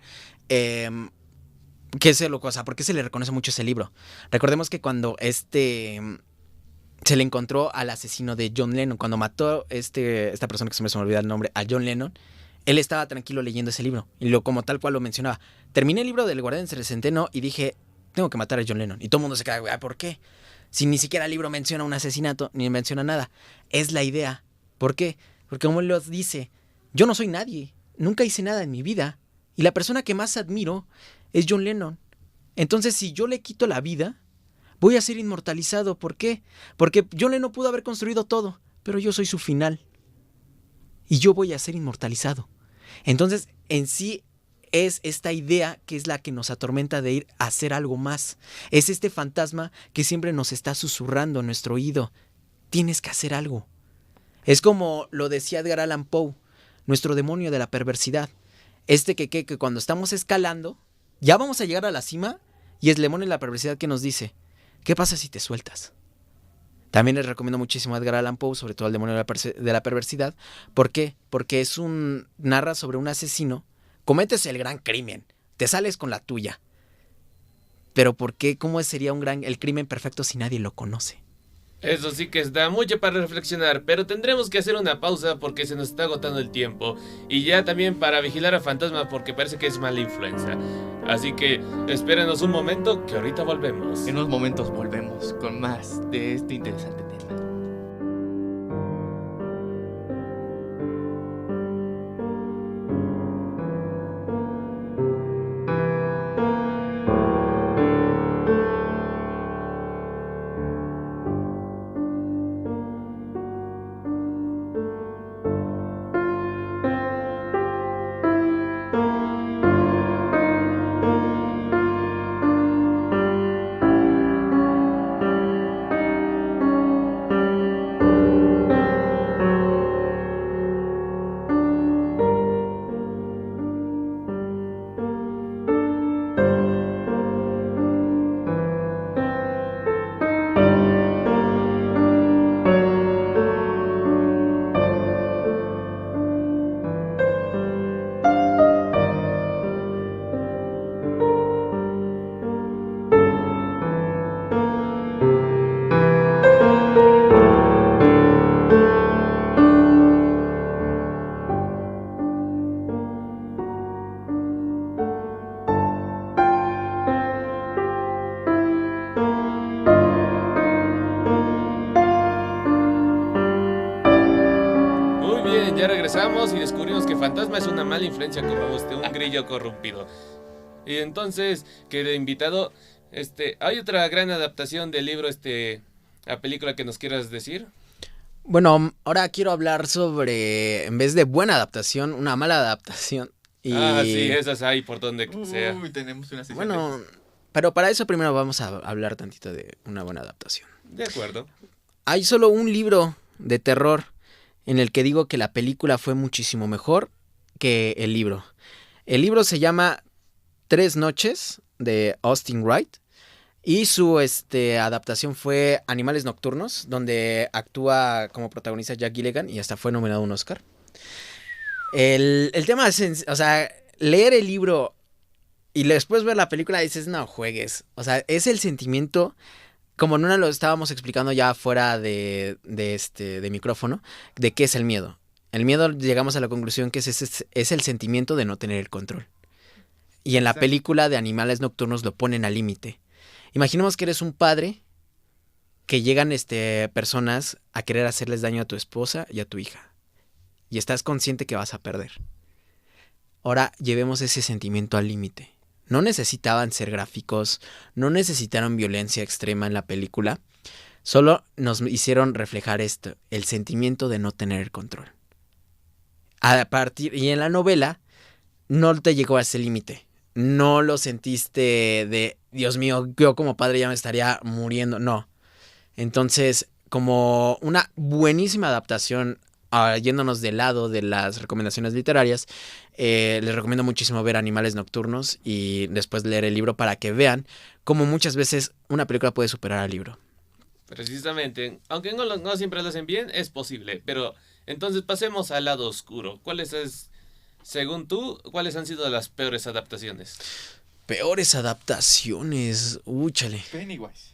¿Qué es lo cosa? ¿Por qué se le reconoce mucho ese libro? Recordemos que cuando se le encontró al asesino de John Lennon, cuando mató esta persona que se me olvidó el nombre, a John Lennon, él estaba tranquilo leyendo ese libro, y como tal cual lo mencionaba. Terminé el libro del Guardián entre Centeno y dije, tengo que matar a John Lennon. Y todo el mundo se queda, ¿por qué? Si ni siquiera el libro menciona un asesinato, ni menciona nada. Es la idea. ¿Por qué? Porque como él lo dice, yo no soy nadie, nunca hice nada en mi vida, y la persona que más admiro es John Lennon. Entonces, si yo le quito la vida, voy a ser inmortalizado. ¿Por qué? Porque John Lennon pudo haber construido todo, pero yo soy su final. Y yo voy a ser inmortalizado. Entonces, en sí, es esta idea que es la que nos atormenta de ir a hacer algo más. Es este fantasma que siempre nos está susurrando en nuestro oído. Tienes que hacer algo. Es como lo decía Edgar Allan Poe, nuestro demonio de la perversidad. Que cuando estamos escalando, ya vamos a llegar a la cima, y es el demonio de la perversidad que nos dice, ¿qué pasa si te sueltas? También les recomiendo muchísimo a Edgar Allan Poe, sobre todo el demonio de la perversidad. ¿Por qué? Porque narra sobre un asesino, cometes el gran crimen, te sales con la tuya. Pero ¿por qué? ¿Cómo sería el crimen perfecto si nadie lo conoce? Eso sí que da mucho para reflexionar, pero tendremos que hacer una pausa porque se nos está agotando el tiempo. Y ya también para vigilar a Fantasma porque parece que es mala influencia. Así que espérenos un momento que ahorita volvemos. En unos momentos volvemos con más de este interesante tema. Muy bien, ya regresamos y descubrimos que Fantasma es una mala influencia como un grillo corrompido. Y entonces, que de invitado, hay otra gran adaptación del libro, a película que nos quieras decir. Bueno, ahora quiero hablar sobre, en vez de buena adaptación, una mala adaptación. Y... sí, esas hay por donde sea. Uy, tenemos una sesión. Bueno, pero para eso primero vamos a hablar tantito de una buena adaptación. De acuerdo. Hay solo un libro de terror en el que digo que la película fue muchísimo mejor que el libro. El libro se llama Tres noches, de Austin Wright. Y su adaptación fue Animales Nocturnos, donde actúa como protagonista Jack Gilligan y hasta fue nominado a un Oscar. El tema es, o sea, leer el libro y después ver la película dices, no juegues. O sea, es el sentimiento, como no lo estábamos explicando ya fuera de micrófono, de qué es el miedo. El miedo, llegamos a la conclusión que es el sentimiento de no tener el control. Y en la película de Animales Nocturnos lo ponen al límite. Imaginemos que eres un padre que llegan personas a querer hacerles daño a tu esposa y a tu hija. Y estás consciente que vas a perder. Ahora llevemos ese sentimiento al límite. No necesitaban ser gráficos, no necesitaron violencia extrema en la película. Solo nos hicieron reflejar esto, el sentimiento de no tener el control. Y en la novela no te llegó a ese límite. No lo sentiste de, Dios mío, yo como padre ya me estaría muriendo. No. Entonces, como una buenísima adaptación, yéndonos del lado de las recomendaciones literarias, les recomiendo muchísimo ver Animales Nocturnos y después leer el libro para que vean cómo muchas veces una película puede superar al libro. Precisamente, aunque no siempre lo hacen bien, es posible. Pero entonces pasemos al lado oscuro. Según tú, ¿cuáles han sido las peores adaptaciones? Peores adaptaciones, úchale. Pennywise.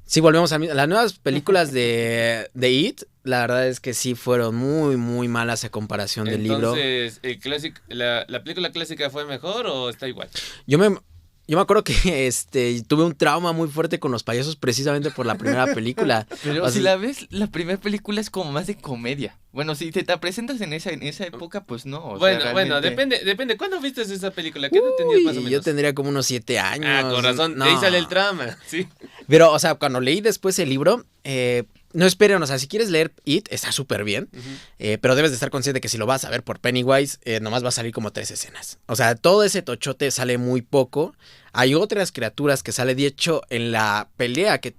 Sí, volvemos a las nuevas películas de It, la verdad es que sí fueron muy, muy malas a comparación del libro. Entonces, ¿la película clásica fue mejor o está igual? Yo me acuerdo que tuve un trauma muy fuerte con los payasos precisamente por la primera película. Pero o si sea, la ves, la primera película es como más de comedia. Bueno, si te presentas en esa época, pues no. Bueno, depende. ¿Cuándo viste esa película? ¿Qué edad tenías más o menos? Yo tendría como unos 7 años. Ah, con razón, no. de ahí sale el trama, sí. Pero, o sea, cuando leí después el libro, no esperen, o sea, si quieres leer It, está súper bien, pero debes de estar consciente que si lo vas a ver por Pennywise, nomás va a salir como 3 escenas. O sea, todo ese tochote sale muy poco. Hay otras criaturas que sale, de hecho, en la pelea que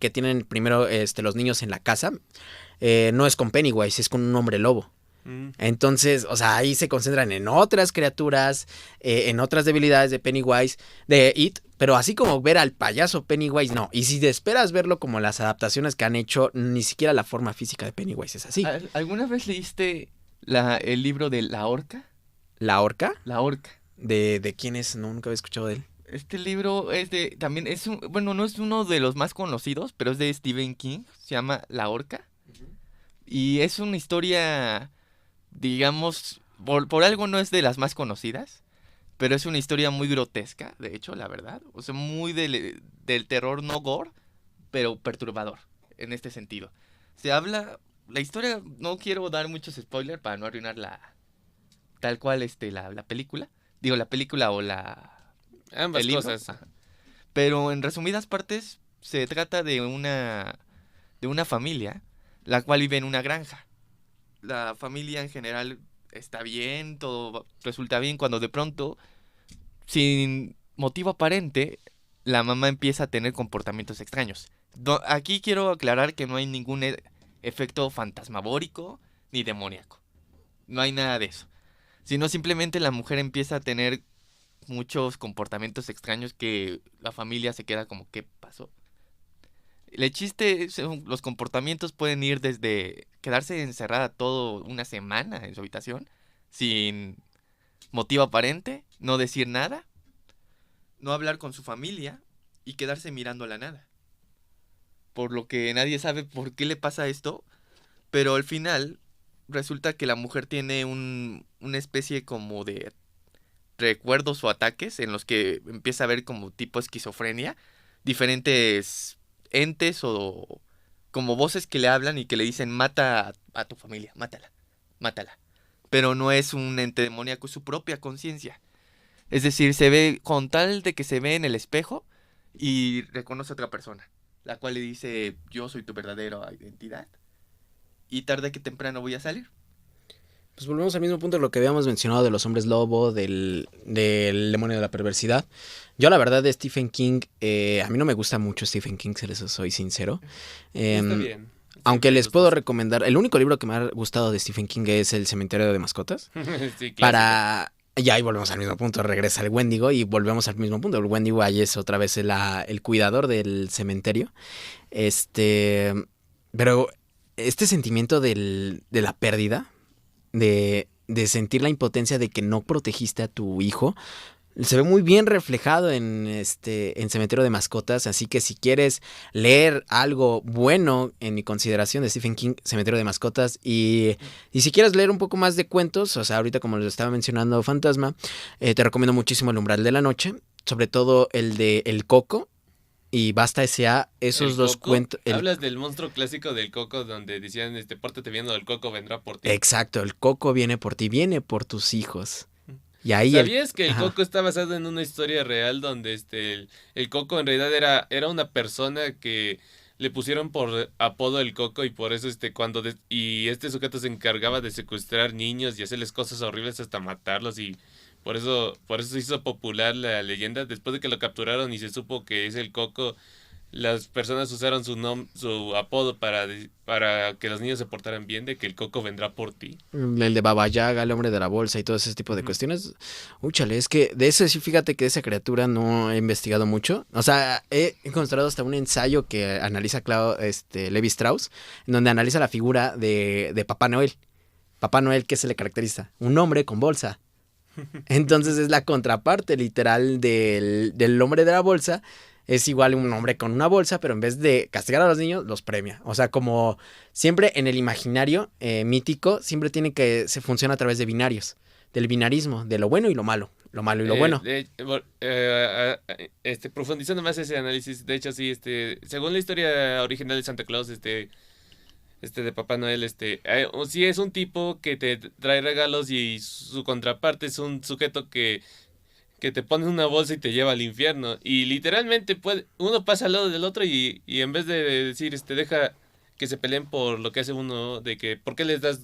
tienen primero los niños en la casa, no es con Pennywise, es con un hombre lobo. Entonces, o sea, ahí se concentran en otras criaturas, en otras debilidades de Pennywise, de It, pero así como ver al payaso Pennywise, no. Y si te esperas verlo como las adaptaciones que han hecho, ni siquiera la forma física de Pennywise es así. ¿Alguna vez leíste el libro de La Orca? ¿La Orca? La Orca. ¿De quién es? No, nunca había escuchado de él. Este libro es de, también es bueno, no es uno de los más conocidos, pero es de Stephen King, se llama La Horca, y es una historia, digamos, por algo no es de las más conocidas, pero es una historia muy grotesca, de hecho, la verdad, o sea, muy del terror no gore, pero perturbador, en este sentido. Se habla, la historia, no quiero dar muchos spoilers para no arruinar tal cual, la película, digo, la película o Ambas el libro. cosas. Ajá. Pero en resumidas partes se trata de una familia la cual vive en una granja. La familia en general está bien, todo resulta bien cuando de pronto, sin motivo aparente, la mamá empieza a tener comportamientos extraños. Aquí quiero aclarar que no hay ningún efecto fantasmagórico ni demoníaco. No hay nada de eso. Sino simplemente la mujer empieza a tener muchos comportamientos extraños que la familia se queda como, ¿qué pasó? El chiste, los comportamientos pueden ir desde quedarse encerrada todo una semana en su habitación, sin motivo aparente, no decir nada, no hablar con su familia y quedarse mirando a la nada. Por lo que nadie sabe por qué le pasa esto, pero al final resulta que la mujer tiene una especie como de recuerdos o ataques en los que empieza a ver como tipo esquizofrenia, diferentes entes o como voces que le hablan y que le dicen mata a tu familia, mátala, mátala. Pero no es un ente demoníaco, es su propia conciencia. Es decir, se ve con tal de que se ve en el espejo y reconoce a otra persona, la cual le dice yo soy tu verdadera identidad y tarde que temprano voy a salir. Pues volvemos al mismo punto de lo que habíamos mencionado de los hombres lobo, del demonio de la perversidad. Yo la verdad de Stephen King, a mí no me gusta mucho Stephen King, si les soy sincero. Está bien. Aunque Sí, les sí, puedo sí. recomendar, el único libro que me ha gustado de Stephen King es El cementerio de mascotas. Sí, clásico. Para... Y ahí volvemos al mismo punto, regresa el Wendigo y volvemos al mismo punto. El Wendigo ahí es otra vez el cuidador del cementerio. Pero este sentimiento de la pérdida, de sentir la impotencia de que no protegiste a tu hijo, se ve muy bien reflejado en Cementerio de Mascotas. Así que si quieres leer algo bueno, en mi consideración, de Stephen King, Cementerio de Mascotas, y si quieres leer un poco más de cuentos, o sea, ahorita como les estaba mencionando Fantasma, te recomiendo muchísimo El Umbral de la Noche, sobre todo el de El Coco y Basta S.A., esos ¿El dos Coco? cuentos. Hablas del monstruo clásico del Coco donde decían, pórtate bien o el Coco vendrá por ti. Exacto, el Coco viene por ti, viene por tus hijos. Y ahí ¿Sabías que el Ajá. Coco está basado en una historia real donde el Coco en realidad era una persona que le pusieron por apodo el Coco y por eso y este sujeto se encargaba de secuestrar niños y hacerles cosas horribles hasta matarlos y por eso se hizo popular la leyenda? Después de que lo capturaron y se supo que es el Coco, las personas usaron su apodo para que los niños se portaran bien, de que el Coco vendrá por ti. El de Baba Yaga, el hombre de la bolsa y todo ese tipo de cuestiones. Úchale, es que de eso sí, fíjate que de esa criatura no he investigado mucho. O sea, he encontrado hasta un ensayo que analiza Levi Strauss, en donde analiza la figura de Papá Noel. Papá Noel, ¿qué se le caracteriza? Un hombre con bolsa. Entonces es la contraparte literal del hombre de la bolsa. Es igual un hombre con una bolsa, pero en vez de castigar a los niños, los premia. O sea, como siempre en el imaginario mítico, siempre se funciona a través de binarios. Del binarismo, de lo bueno y lo malo. Lo malo y lo bueno. Profundizando más ese análisis, de hecho sí, según la historia original de Santa Claus, de Papá Noel, sí es un tipo que te trae regalos y su contraparte es un sujeto que te pone en una bolsa y te lleva al infierno. Y literalmente uno pasa al lado del otro y en vez de decir, deja que se peleen por lo que hace uno, de que ¿por qué les das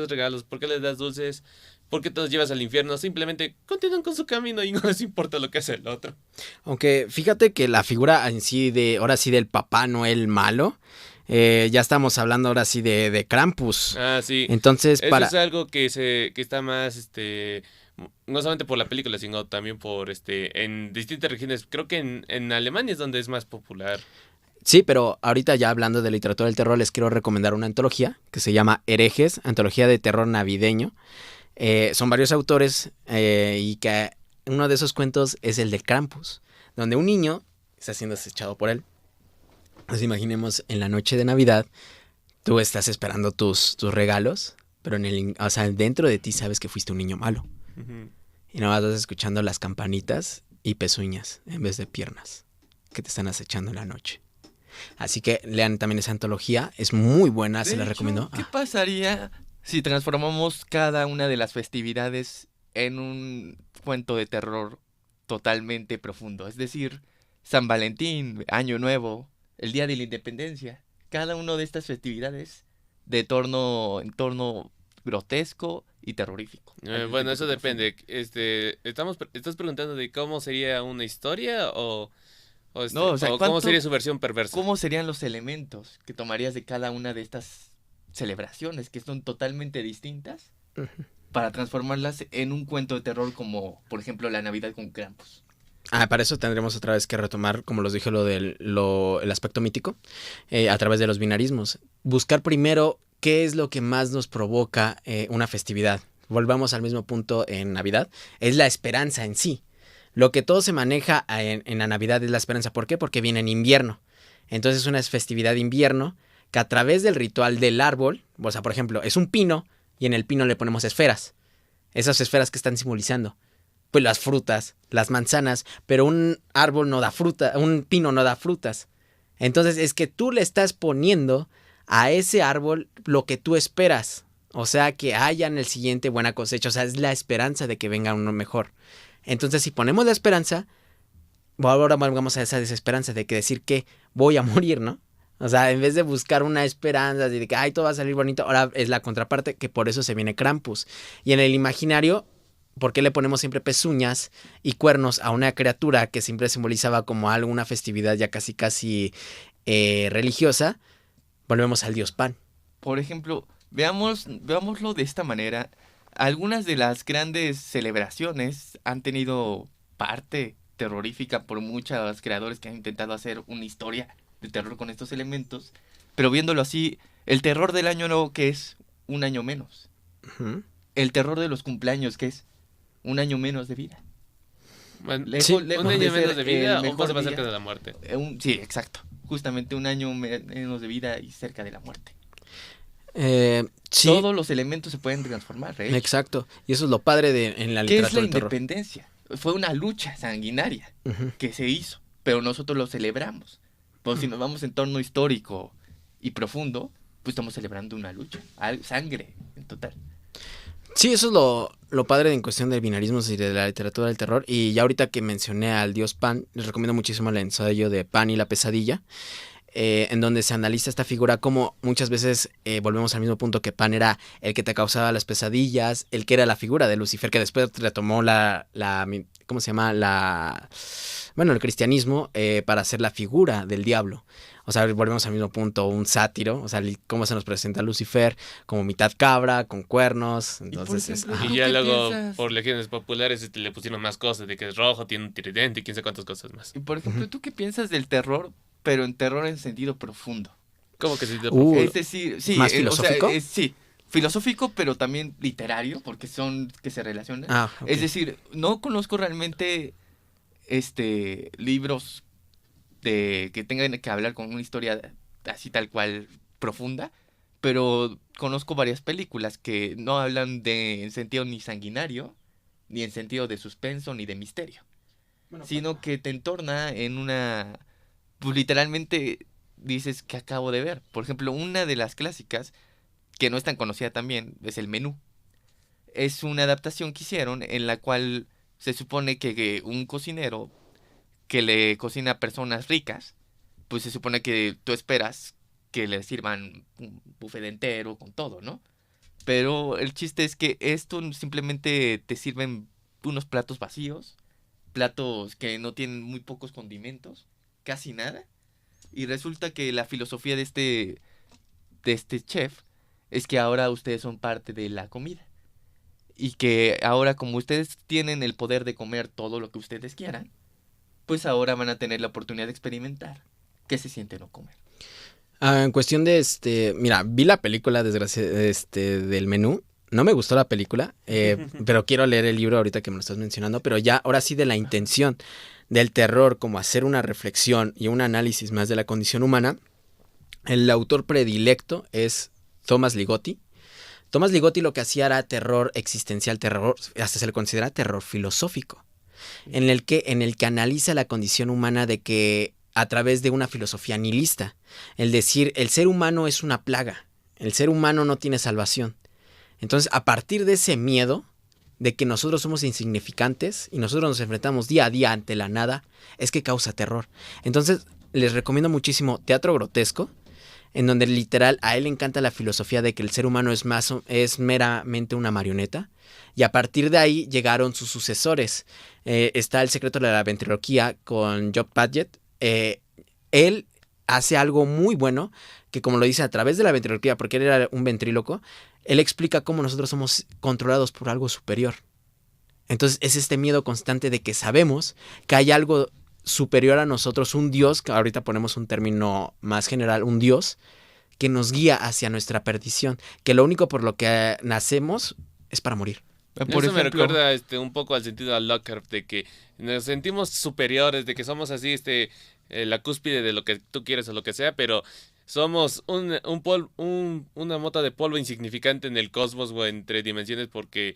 regalos? ¿Por qué les das dulces? ¿Por qué te los llevas al infierno? Simplemente continúan con su camino y no les importa lo que hace el otro. Aunque fíjate que la figura en sí ahora sí del Papá Noel malo, ya estamos hablando ahora sí de Krampus. Ah, sí. Entonces, Eso es algo que está más, no solamente por la película, sino también por, en distintas regiones. Creo que en Alemania es donde es más popular. Sí, pero ahorita ya hablando de literatura del terror, les quiero recomendar una antología que se llama Herejes, antología de terror navideño. Son varios autores y que uno de esos cuentos es el de Krampus, donde un niño está siendo acechado por él. Nos imaginemos en la noche de Navidad, tú estás esperando tus regalos, pero o sea, dentro de ti sabes que fuiste un niño malo. Ujú. Y nada más vas escuchando las campanitas y pezuñas en vez de piernas que te están acechando en la noche. Así que lean también esa antología, es muy buena, se la recomiendo. ¿Qué pasaría si transformamos cada una de las festividades en un cuento de terror totalmente profundo? Es decir, San Valentín, Año Nuevo, el Día de la Independencia. Cada una de estas festividades de entorno grotesco y terrorífico. Bueno, eso depende. ¿Estás preguntando de cómo sería una historia No, o sea, o cómo sería su versión perversa? ¿Cómo serían los elementos que tomarías de cada una de estas celebraciones que son totalmente distintas para transformarlas en un cuento de terror como, por ejemplo, la Navidad con Krampus? Para eso tendremos otra vez que retomar, como los dije, el aspecto mítico, a través de los binarismos. Buscar primero qué es lo que más nos provoca una festividad. Volvamos al mismo punto en Navidad, es la esperanza en sí. Lo que todo se maneja en la Navidad es la esperanza. ¿Por qué? Porque viene en invierno. Entonces es una festividad de invierno que a través del ritual del árbol, o sea, por ejemplo, es un pino y en el pino le ponemos esferas. Esas esferas que están simbolizando, pues las frutas, las manzanas, pero un árbol no da fruta, un pino no da frutas. Entonces es que tú le estás poniendo a ese árbol lo que tú esperas. O sea, que haya en el siguiente buena cosecha. O sea, es la esperanza de que venga uno mejor. Entonces, si ponemos la esperanza, ahora vamos a esa desesperanza de que decir que voy a morir, ¿no? O sea, en vez de buscar una esperanza de que, ay, todo va a salir bonito, ahora es la contraparte, que por eso se viene Krampus. Y en el imaginario, ¿por qué le ponemos siempre pezuñas y cuernos a una criatura que siempre simbolizaba como algo, una festividad ya casi religiosa? Volvemos al dios Pan. Por ejemplo, veámoslo de esta manera. Algunas de las grandes celebraciones han tenido parte terrorífica por muchos creadores que han intentado hacer una historia de terror con estos elementos, pero viéndolo así, el terror del año nuevo, que es un año menos. Uh-huh. El terror de los cumpleaños, que es un año menos de vida. Bueno, Lejos un de año menos ser de vida el o mejor más día. cerca de la muerte. Sí, exacto. Justamente un año menos de vida y cerca de la muerte. Sí. Todos los elementos se pueden transformar, ¿eh? Exacto. Y eso es lo padre en la ¿Qué es literatura la del terror. independencia? Fue una lucha sanguinaria Uh-huh. que se hizo, pero nosotros lo celebramos. Pues si nos vamos en torno histórico y profundo, pues estamos celebrando una lucha, sangre en total. Sí, eso es lo padre en cuestión del binarismo y de la literatura del terror. Y ya ahorita que mencioné al dios Pan, les recomiendo muchísimo el ensayo de Pan y la pesadilla, en donde se analiza esta figura como muchas veces volvemos al mismo punto, que Pan era el que te causaba las pesadillas, el que era la figura de Lucifer, que después retomó ¿cómo se llama? El cristianismo para hacer la figura del diablo. O sea, volvemos al mismo punto, un sátiro, o sea, cómo se nos presenta Lucifer como mitad cabra, con cuernos. Entonces, ejemplo, Y ¿tú ya qué luego, piensas? por leyendas populares, le pusieron más cosas, de que es rojo, tiene un tridente y quién sabe cuántas cosas más. Y por ejemplo, ¿tú qué piensas del terror, pero en terror en sentido profundo? ¿Cómo que sí? Es decir, sí, ¿más o sea, filosófico? sí, filosófico, pero también literario, porque son que se relacionan. Ok. Es decir, no conozco realmente libros que tengan que hablar con una historia así tal cual profunda, pero conozco varias películas que no hablan en sentido ni sanguinario, ni en sentido de suspenso, ni de misterio, sino que te entorna en una, pues literalmente dices que acabo de ver. Por ejemplo, una de las clásicas, que no es tan conocida también, es El Menú. Es una adaptación que hicieron en la cual se supone que un cocinero que le cocina a personas ricas, pues se supone que tú esperas que le sirvan un buffet entero con todo, ¿no? Pero el chiste es que esto simplemente te sirven unos platos vacíos, platos que no tienen muy pocos condimentos, casi nada, y resulta que la filosofía de este chef es que ahora ustedes son parte de la comida. Y que ahora, como ustedes tienen el poder de comer todo lo que ustedes quieran, pues ahora van a tener la oportunidad de experimentar qué se siente no comer. En cuestión de mira, vi la película del Menú. No me gustó la película, pero quiero leer el libro ahorita que me lo estás mencionando, pero ya ahora sí de la intención del terror como hacer una reflexión y un análisis más de la condición humana, el autor predilecto es Thomas Ligotti. Thomas Ligotti lo que hacía era terror existencial, terror, hasta se le considera terror filosófico, en el que analiza la condición humana de que a través de una filosofía nihilista, el decir el ser humano es una plaga, el ser humano no tiene salvación. Entonces, a partir de ese miedo de que nosotros somos insignificantes y nosotros nos enfrentamos día a día ante la nada, es que causa terror. Entonces, les recomiendo muchísimo Teatro Grotesco, en donde literal a él le encanta la filosofía de que el ser humano es meramente una marioneta, y a partir de ahí llegaron sus sucesores. Está El secreto de la ventriloquía con Job Padgett. Él hace algo muy bueno, que como lo dice a través de la ventriloquía, porque él era un ventríloco, él explica cómo nosotros somos controlados por algo superior. Entonces es este miedo constante de que sabemos que hay algo superior a nosotros, un Dios, que ahorita ponemos un término más general, un Dios que nos guía hacia nuestra perdición, que lo único por lo que nacemos es para morir. Por eso me recuerda un poco al sentido de Lockhart, de que nos sentimos superiores, de que somos así la cúspide de lo que tú quieres o lo que sea, pero somos una mota de polvo insignificante en el cosmos o entre dimensiones, porque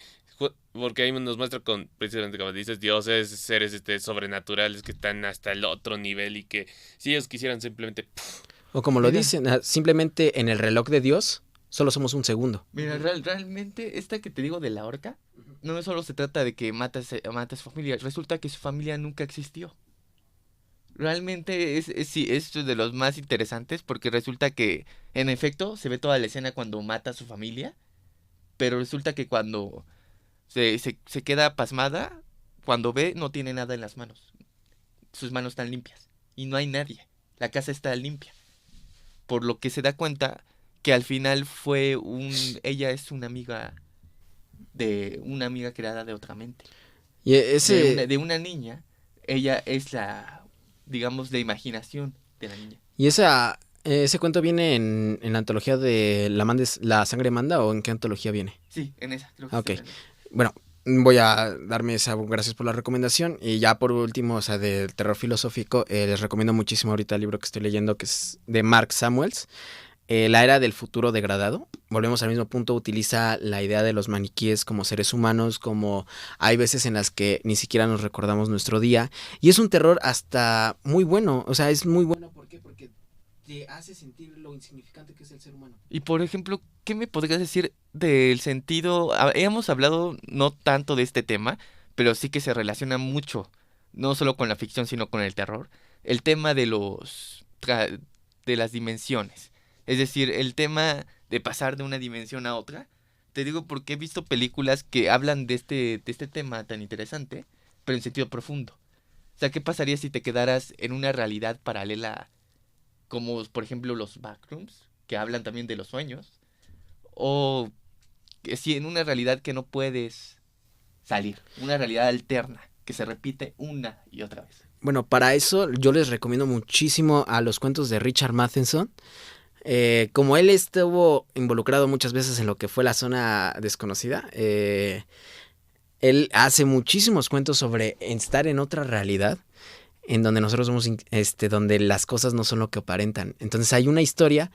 ahí nos muestra con, precisamente como dices, dioses, seres sobrenaturales que están hasta el otro nivel y que si ellos quisieran simplemente... O como lo dicen, simplemente en el reloj de Dios solo somos un segundo. Mira, realmente esta que te digo de la horca, no solo se trata de que mata a su familia, resulta que su familia nunca existió. Realmente sí, es de los más interesantes porque resulta que, en efecto, se ve toda la escena cuando mata a su familia, pero resulta que cuando se queda pasmada, cuando ve, no tiene nada en las manos. Sus manos están limpias y no hay nadie. La casa está limpia. Por lo que se da cuenta que al final ella es una amiga creada de otra mente. Y de una niña, ella es digamos, de imaginación de la niña. ¿Y ese cuento viene en la antología de La Sangre Manda o en qué antología viene? Sí, en esa, creo que Ok, sí. bueno, voy a darme gracias por la recomendación. Y ya por último, o sea, del terror filosófico, les recomiendo muchísimo ahorita el libro que estoy leyendo, que es de Mark Samuels, La Era del Futuro Degradado. Volvemos al mismo punto, utiliza la idea de los maniquíes como seres humanos, como hay veces en las que ni siquiera nos recordamos nuestro día. Y es un terror hasta muy bueno, o sea, es muy bueno. ¿Por qué? Porque te hace sentir lo insignificante que es el ser humano. Y por ejemplo, ¿qué me podrías decir del sentido? Hemos hablado no tanto de este tema, pero sí que se relaciona mucho, no solo con la ficción, sino con el terror. El tema de de las dimensiones. Es decir, el tema de pasar de una dimensión a otra. Te digo porque he visto películas que hablan de este tema tan interesante, pero en sentido profundo. O sea, ¿qué pasaría si te quedaras en una realidad paralela, como por ejemplo los backrooms, que hablan también de los sueños? O si en una realidad que no puedes salir, una realidad alterna, que se repite una y otra vez. Bueno, para eso yo les recomiendo muchísimo a los cuentos de Richard Matheson. Como él estuvo involucrado muchas veces en lo que fue la zona desconocida, él hace muchísimos cuentos sobre estar en otra realidad, en donde nosotros somos, donde las cosas no son lo que aparentan. Entonces hay una historia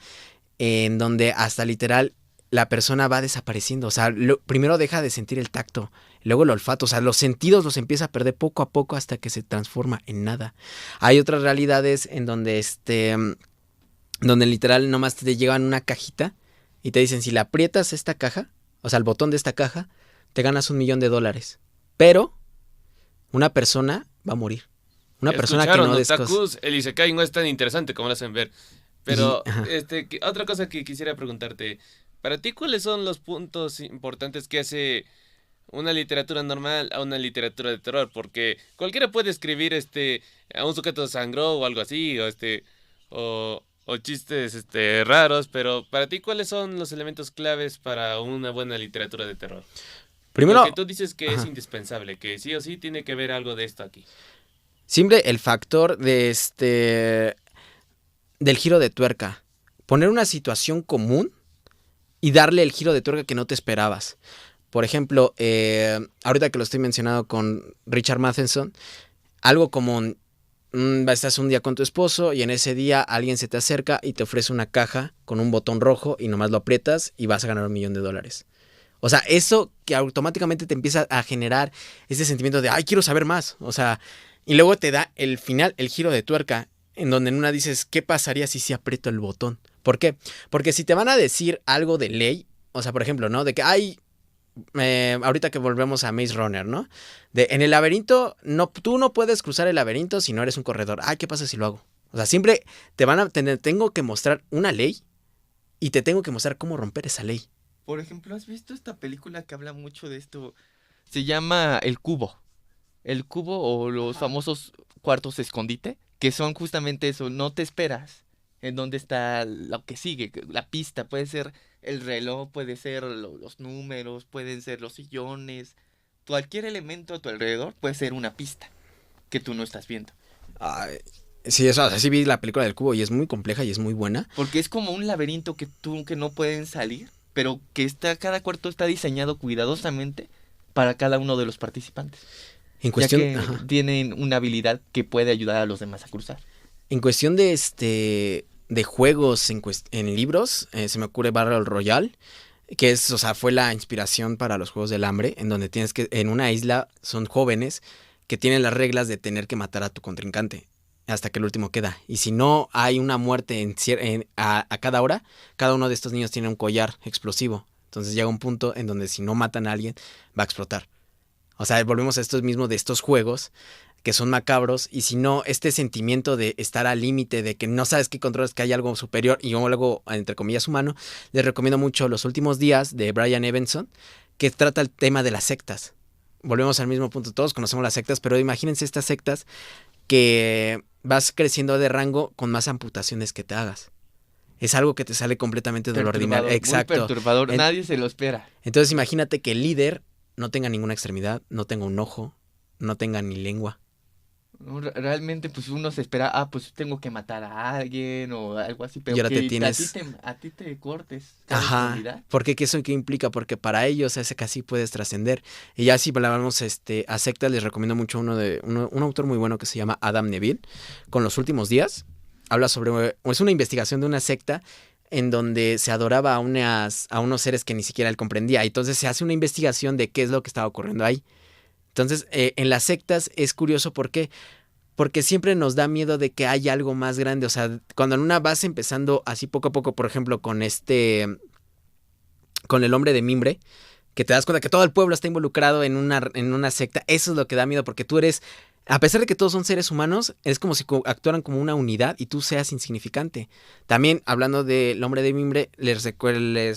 en donde hasta literal la persona va desapareciendo. O sea, primero deja de sentir el tacto, luego el olfato. O sea, los sentidos los empieza a perder poco a poco hasta que se transforma en nada. Hay otras realidades en donde donde literal nomás te llevan una cajita y te dicen, si le aprietas esta caja, o sea, el botón de esta caja, te ganas $1,000,000. Pero una persona va a morir. Una persona que no otakus, el Isekai no es tan interesante como lo hacen ver. Pero otra cosa que quisiera preguntarte, para ti, ¿cuáles son los puntos importantes que hace una literatura normal a una literatura de terror? Porque cualquiera puede escribir a un sujeto sangró o algo así, o chistes raros, pero para ti, ¿cuáles son los elementos claves para una buena literatura de terror? Primero, porque tú dices que es indispensable, que sí o sí tiene que haber algo de esto aquí. Siempre el factor del giro de tuerca. Poner una situación común y darle el giro de tuerca que no te esperabas. Por ejemplo, ahorita que lo estoy mencionando con Richard Matheson, algo como estás un día con tu esposo y en ese día alguien se te acerca y te ofrece una caja con un botón rojo y nomás lo aprietas y vas a ganar $1,000,000. O sea, eso que automáticamente te empieza a generar ese sentimiento de, ay, quiero saber más. O sea, y luego te da el final, el giro de tuerca, en donde en una dices, ¿qué pasaría si aprieto el botón? ¿Por qué? Porque si te van a decir algo de ley, o sea, por ejemplo, ¿no? De que, ay, ahorita que volvemos a Maze Runner, ¿no? En el laberinto, tú no puedes cruzar el laberinto si no eres un corredor. Ay, ¿qué pasa si lo hago? O sea, siempre tengo que mostrar una ley y te tengo que mostrar cómo romper esa ley. Por ejemplo, ¿has visto esta película que habla mucho de esto? Se llama El Cubo. El Cubo o los famosos cuartos escondite, que son justamente eso, no te esperas en dónde está lo que sigue, la pista, puede ser el reloj, puede ser los números, pueden ser los sillones, cualquier elemento a tu alrededor puede ser una pista que tú no estás viendo. Ay, sí, eso, o sea, sí vi la película del cubo y es muy compleja y es muy buena. Porque es como un laberinto que no pueden salir, pero que cada cuarto está diseñado cuidadosamente para cada uno de los participantes. En cuestión, ya que tienen una habilidad que puede ayudar a los demás a cruzar. En cuestión de juegos en libros, se me ocurre Battle Royale, que es, o sea, fue la inspiración para los Juegos del Hambre, en donde tienes que, en una isla, son jóvenes que tienen las reglas de tener que matar a tu contrincante hasta que el último queda. Y si no hay una muerte a cada hora, cada uno de estos niños tiene un collar explosivo. Entonces llega un punto en donde si no matan a alguien, va a explotar. O sea, volvemos a esto mismo de estos juegos que son macabros, y si no, este sentimiento de estar al límite, de que no sabes qué controlas, que hay algo superior y algo, entre comillas, humano. Les recomiendo mucho Los Últimos Días de Brian Evenson, que trata el tema de las sectas. Volvemos al mismo punto, todos conocemos las sectas, pero imagínense estas sectas que vas creciendo de rango con más amputaciones que te hagas. Es algo que te sale completamente de lo ordinario. Exacto. Muy perturbador, nadie se lo espera. Entonces imagínate que el líder no tenga ninguna extremidad, no tenga un ojo, no tenga ni lengua. Realmente, pues uno se espera, pues tengo que matar a alguien o algo así, pero y ahora que a ti te cortes. Ajá, porque ¿qué eso qué implica? Porque para ellos ese casi puedes trascender. Y ya si hablamos a sectas, les recomiendo mucho un autor muy bueno que se llama Adam Neville, con Los Últimos Días. Habla sobre, es una investigación de una secta en donde se adoraba a unos seres que ni siquiera él comprendía. Entonces se hace una investigación de qué es lo que estaba ocurriendo ahí. Entonces, en las sectas es curioso, ¿por qué? Porque siempre nos da miedo de que haya algo más grande. O sea, cuando en una vas empezando así poco a poco, por ejemplo, con el hombre de mimbre, que te das cuenta que todo el pueblo está involucrado en una secta, eso es lo que da miedo, porque tú eres, a pesar de que todos son seres humanos, es como si actuaran como una unidad y tú seas insignificante. También, hablando del hombre de mimbre, les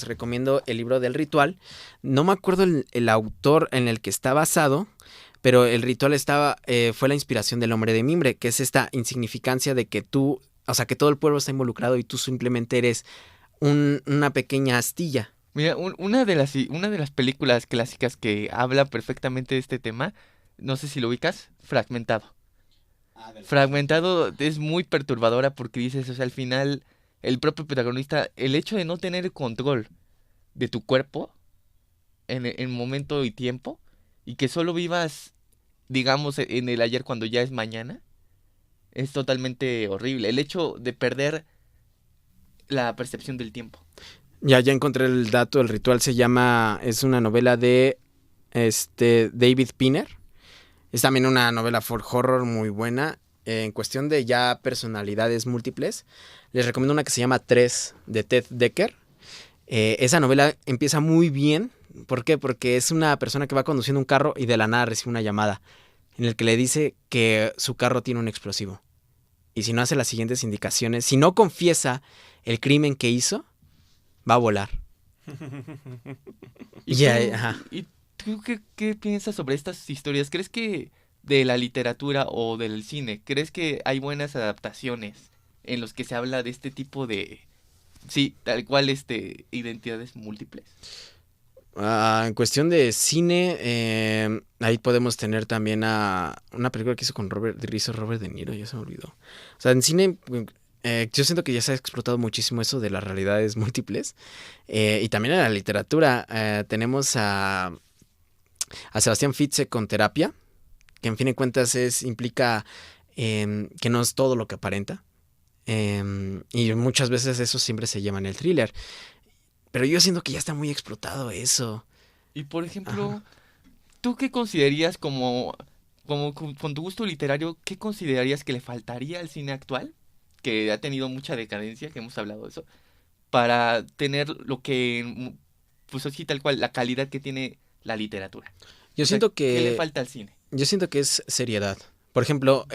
recomiendo el libro del ritual. No me acuerdo el autor en el que está basado, pero el ritual fue la inspiración del hombre de mimbre, que es esta insignificancia de que tú, o sea, que todo el pueblo está involucrado y tú simplemente eres una pequeña astilla. Mira, una de las películas clásicas que habla perfectamente de este tema, no sé si lo ubicas, Fragmentado. Fragmentado es muy perturbadora porque dices, o sea, al final, el propio protagonista, el hecho de no tener control de tu cuerpo en momento y tiempo, y que solo vivas, digamos, en el ayer cuando ya es mañana, es totalmente horrible. El hecho de perder la percepción del tiempo. Ya encontré el dato, el ritual es una novela de David Pinner. Es también una novela for horror muy buena. En cuestión de ya personalidades múltiples, les recomiendo una que se llama 3 de Ted Dekker. Esa novela empieza muy bien. ¿Por qué? Porque es una persona que va conduciendo un carro y de la nada recibe una llamada en el que le dice que su carro tiene un explosivo. Y si no hace las siguientes indicaciones, si no confiesa el crimen que hizo, va a volar. ¿Y tú qué piensas sobre estas historias? ¿Crees que de la literatura o del cine, crees que hay buenas adaptaciones en los que se habla de este tipo de, sí, tal cual, identidades múltiples? En cuestión de cine, ahí podemos tener también a una película que hizo con Robert De Niro, ya se me olvidó. O sea, en cine, Yo siento que ya se ha explotado muchísimo eso de las realidades múltiples. Y también en la literatura tenemos a Sebastián Fitzek con Terapia, que en fin de cuentas implica que no es todo lo que aparenta. Y muchas veces eso siempre se llama en el thriller. Pero yo siento que ya está muy explotado eso. Y por ejemplo, Ajá. ¿tú qué considerarías con tu gusto literario, qué considerarías que le faltaría al cine actual, que ha tenido mucha decadencia, que hemos hablado de eso, para tener lo que, pues así tal cual, la calidad que tiene la literatura? Yo O sea, siento ¿qué le que falta al cine? Yo siento que es seriedad. Por ejemplo,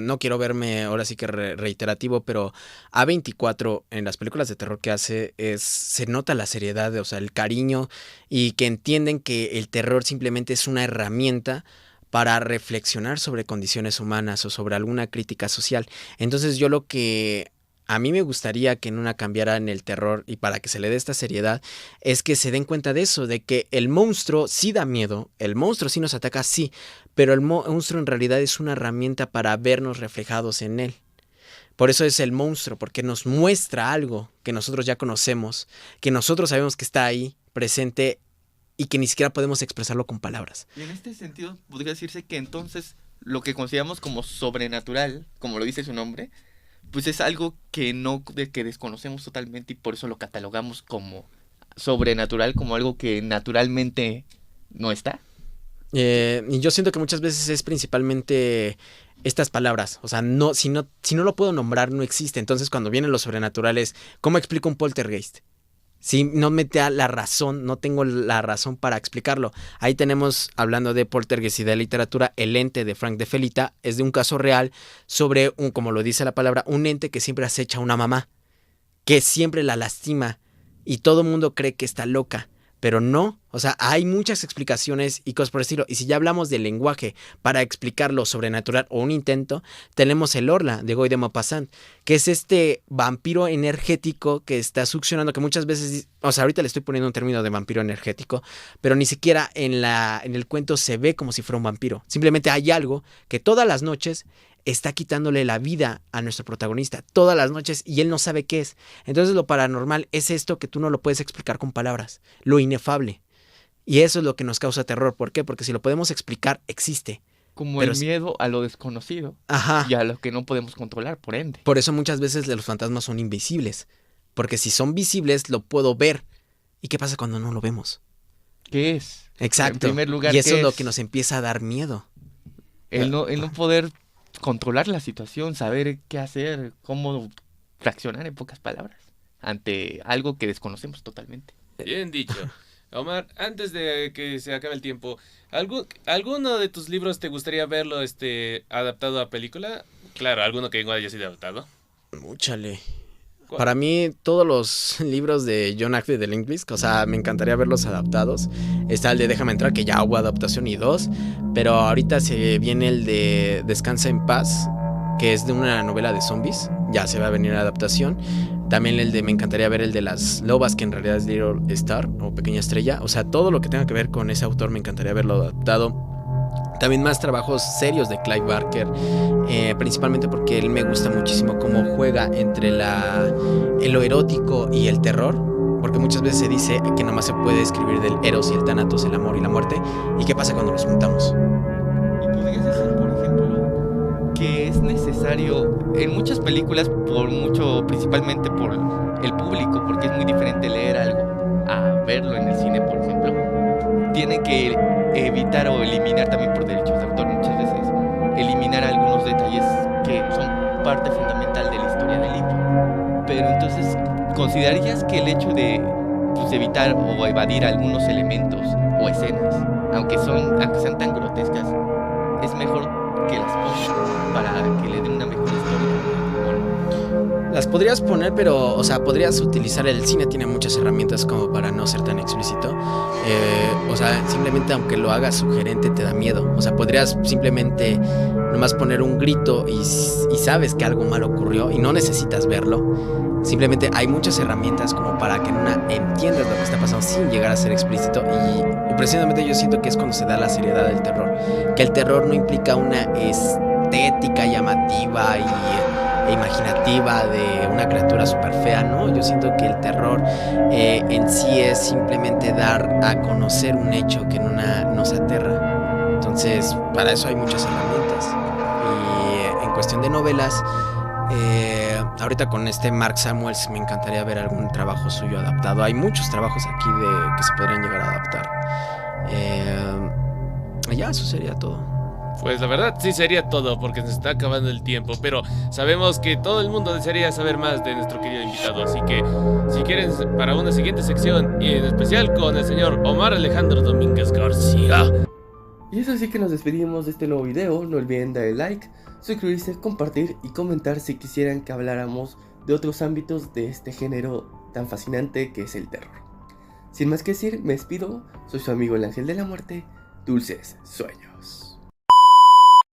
no quiero verme ahora sí que reiterativo, pero A24 en las películas de terror que hace se nota la seriedad, o sea, el cariño y que entienden que el terror simplemente es una herramienta para reflexionar sobre condiciones humanas o sobre alguna crítica social. Entonces yo lo que a mí me gustaría que en una cambiara en el terror y para que se le dé esta seriedad es que se den cuenta de eso, de que el monstruo sí da miedo, el monstruo sí nos ataca, sí, pero el monstruo en realidad es una herramienta para vernos reflejados en él. Por eso es el monstruo, porque nos muestra algo que nosotros ya conocemos, que nosotros sabemos que está ahí, presente, y que ni siquiera podemos expresarlo con palabras. Y en este sentido, podría decirse que entonces lo que consideramos como sobrenatural, como lo dice su nombre, pues es algo que que desconocemos totalmente y por eso lo catalogamos como sobrenatural, como algo que naturalmente no está. Y yo siento que muchas veces es principalmente estas palabras. O sea, si no lo puedo nombrar, no existe. Entonces, cuando vienen los sobrenaturales, ¿cómo explico un poltergeist? Si no me da la razón, no tengo la razón para explicarlo. Ahí tenemos, hablando de poltergeist y de literatura, El ente de Frank de Felita. Es de un caso real sobre, como lo dice la palabra, un ente que siempre acecha a una mamá, que siempre la lastima y todo el mundo cree que está loca. Pero no, o sea, hay muchas explicaciones y cosas por el estilo. Y si ya hablamos del lenguaje para explicar lo sobrenatural o un intento, tenemos el Orla de Guy de Maupassant, que es este vampiro energético que está succionando, que muchas veces, o sea, ahorita le estoy poniendo un término de vampiro energético, pero ni siquiera en el cuento se ve como si fuera un vampiro. Simplemente hay algo que todas las noches está quitándole la vida a nuestro protagonista, todas las noches, y él no sabe qué es. Entonces lo paranormal es esto que tú no lo puedes explicar con palabras, lo inefable. Y eso es lo que nos causa terror. ¿Por qué? Porque si lo podemos explicar, existe. Como Pero el miedo a lo desconocido Ajá. y a lo que no podemos controlar, por ende. Por eso muchas veces los fantasmas son invisibles. Porque si son visibles, lo puedo ver. ¿Y qué pasa cuando no lo vemos? ¿Qué es? Exacto. En primer lugar, y eso ¿qué es lo es? que nos empieza a dar miedo. El no poder controlar la situación, saber qué hacer, cómo reaccionar en pocas palabras ante algo que desconocemos totalmente. Bien dicho. Omar, antes de que se acabe el tiempo, ¿alguno de tus libros te gustaría verlo adaptado a película? Claro, alguno que haya sido adaptado. Múchale. ¿Cuál? Para mí, todos los libros de John Ackley de Lindquist, o sea, me encantaría verlos adaptados. Está el de Déjame entrar, que ya hubo adaptación y 2, pero ahorita se viene el de Descansa en paz, que es de una novela de zombies, ya se va a venir la adaptación. También me encantaría ver el de las lobas, que en realidad es Little Star o Pequeña Estrella. O sea, todo lo que tenga que ver con ese autor me encantaría verlo adaptado. También más trabajos serios de Clive Barker, principalmente porque él me gusta muchísimo cómo juega entre lo erótico y el terror, porque muchas veces se dice que nomás se puede escribir del Eros y el Thanatos, el amor y la muerte, y qué pasa cuando los juntamos. ¿Y podrías decir, por ejemplo, que es necesario en muchas películas, principalmente por el público, porque es muy diferente leer algo a verlo en el cine, por ejemplo, tienen que evitar o eliminar también por derechos de autor muchas veces, eliminar algunos detalles que son parte fundamental de la historia del libro? Pero entonces, ¿considerarías que el hecho de evitar o evadir algunos elementos o escenas, aunque sean tan grotescas, es mejor que las pongan para que le den una mejor historia? Bueno, Las podrías poner, pero, o sea, podrías utilizar, el cine tiene muchas herramientas como para no ser tan explícito. O sea, simplemente aunque lo hagas sugerente te da miedo. O sea, podrías simplemente nomás poner un grito y sabes que algo malo ocurrió y no necesitas verlo. Simplemente hay muchas herramientas como para que entiendas lo que está pasando sin llegar a ser explícito. Y precisamente yo siento que es cuando se da la seriedad del terror. Que el terror no implica una estética llamativa y e imaginativa de una criatura súper fea, ¿no? Yo siento que el terror en sí es simplemente dar a conocer un hecho que nos aterra. Entonces, para eso hay muchas herramientas. Y en cuestión de novelas, ahorita con este Mark Samuels me encantaría ver algún trabajo suyo adaptado. Hay muchos trabajos aquí que se podrían llegar a adaptar. Ya, eso sería todo. Pues la verdad sí sería todo, porque se está acabando el tiempo, pero sabemos que todo el mundo desearía saber más de nuestro querido invitado, así que si quieren para una siguiente sección, y en especial con el señor Omar Alejandro Domínguez García. Y es así que nos despedimos de este nuevo video. No olviden darle like, suscribirse, compartir y comentar si quisieran que habláramos de otros ámbitos de este género tan fascinante que es el terror. Sin más que decir, me despido. Soy su amigo el Ángel de la Muerte. Dulces sueños.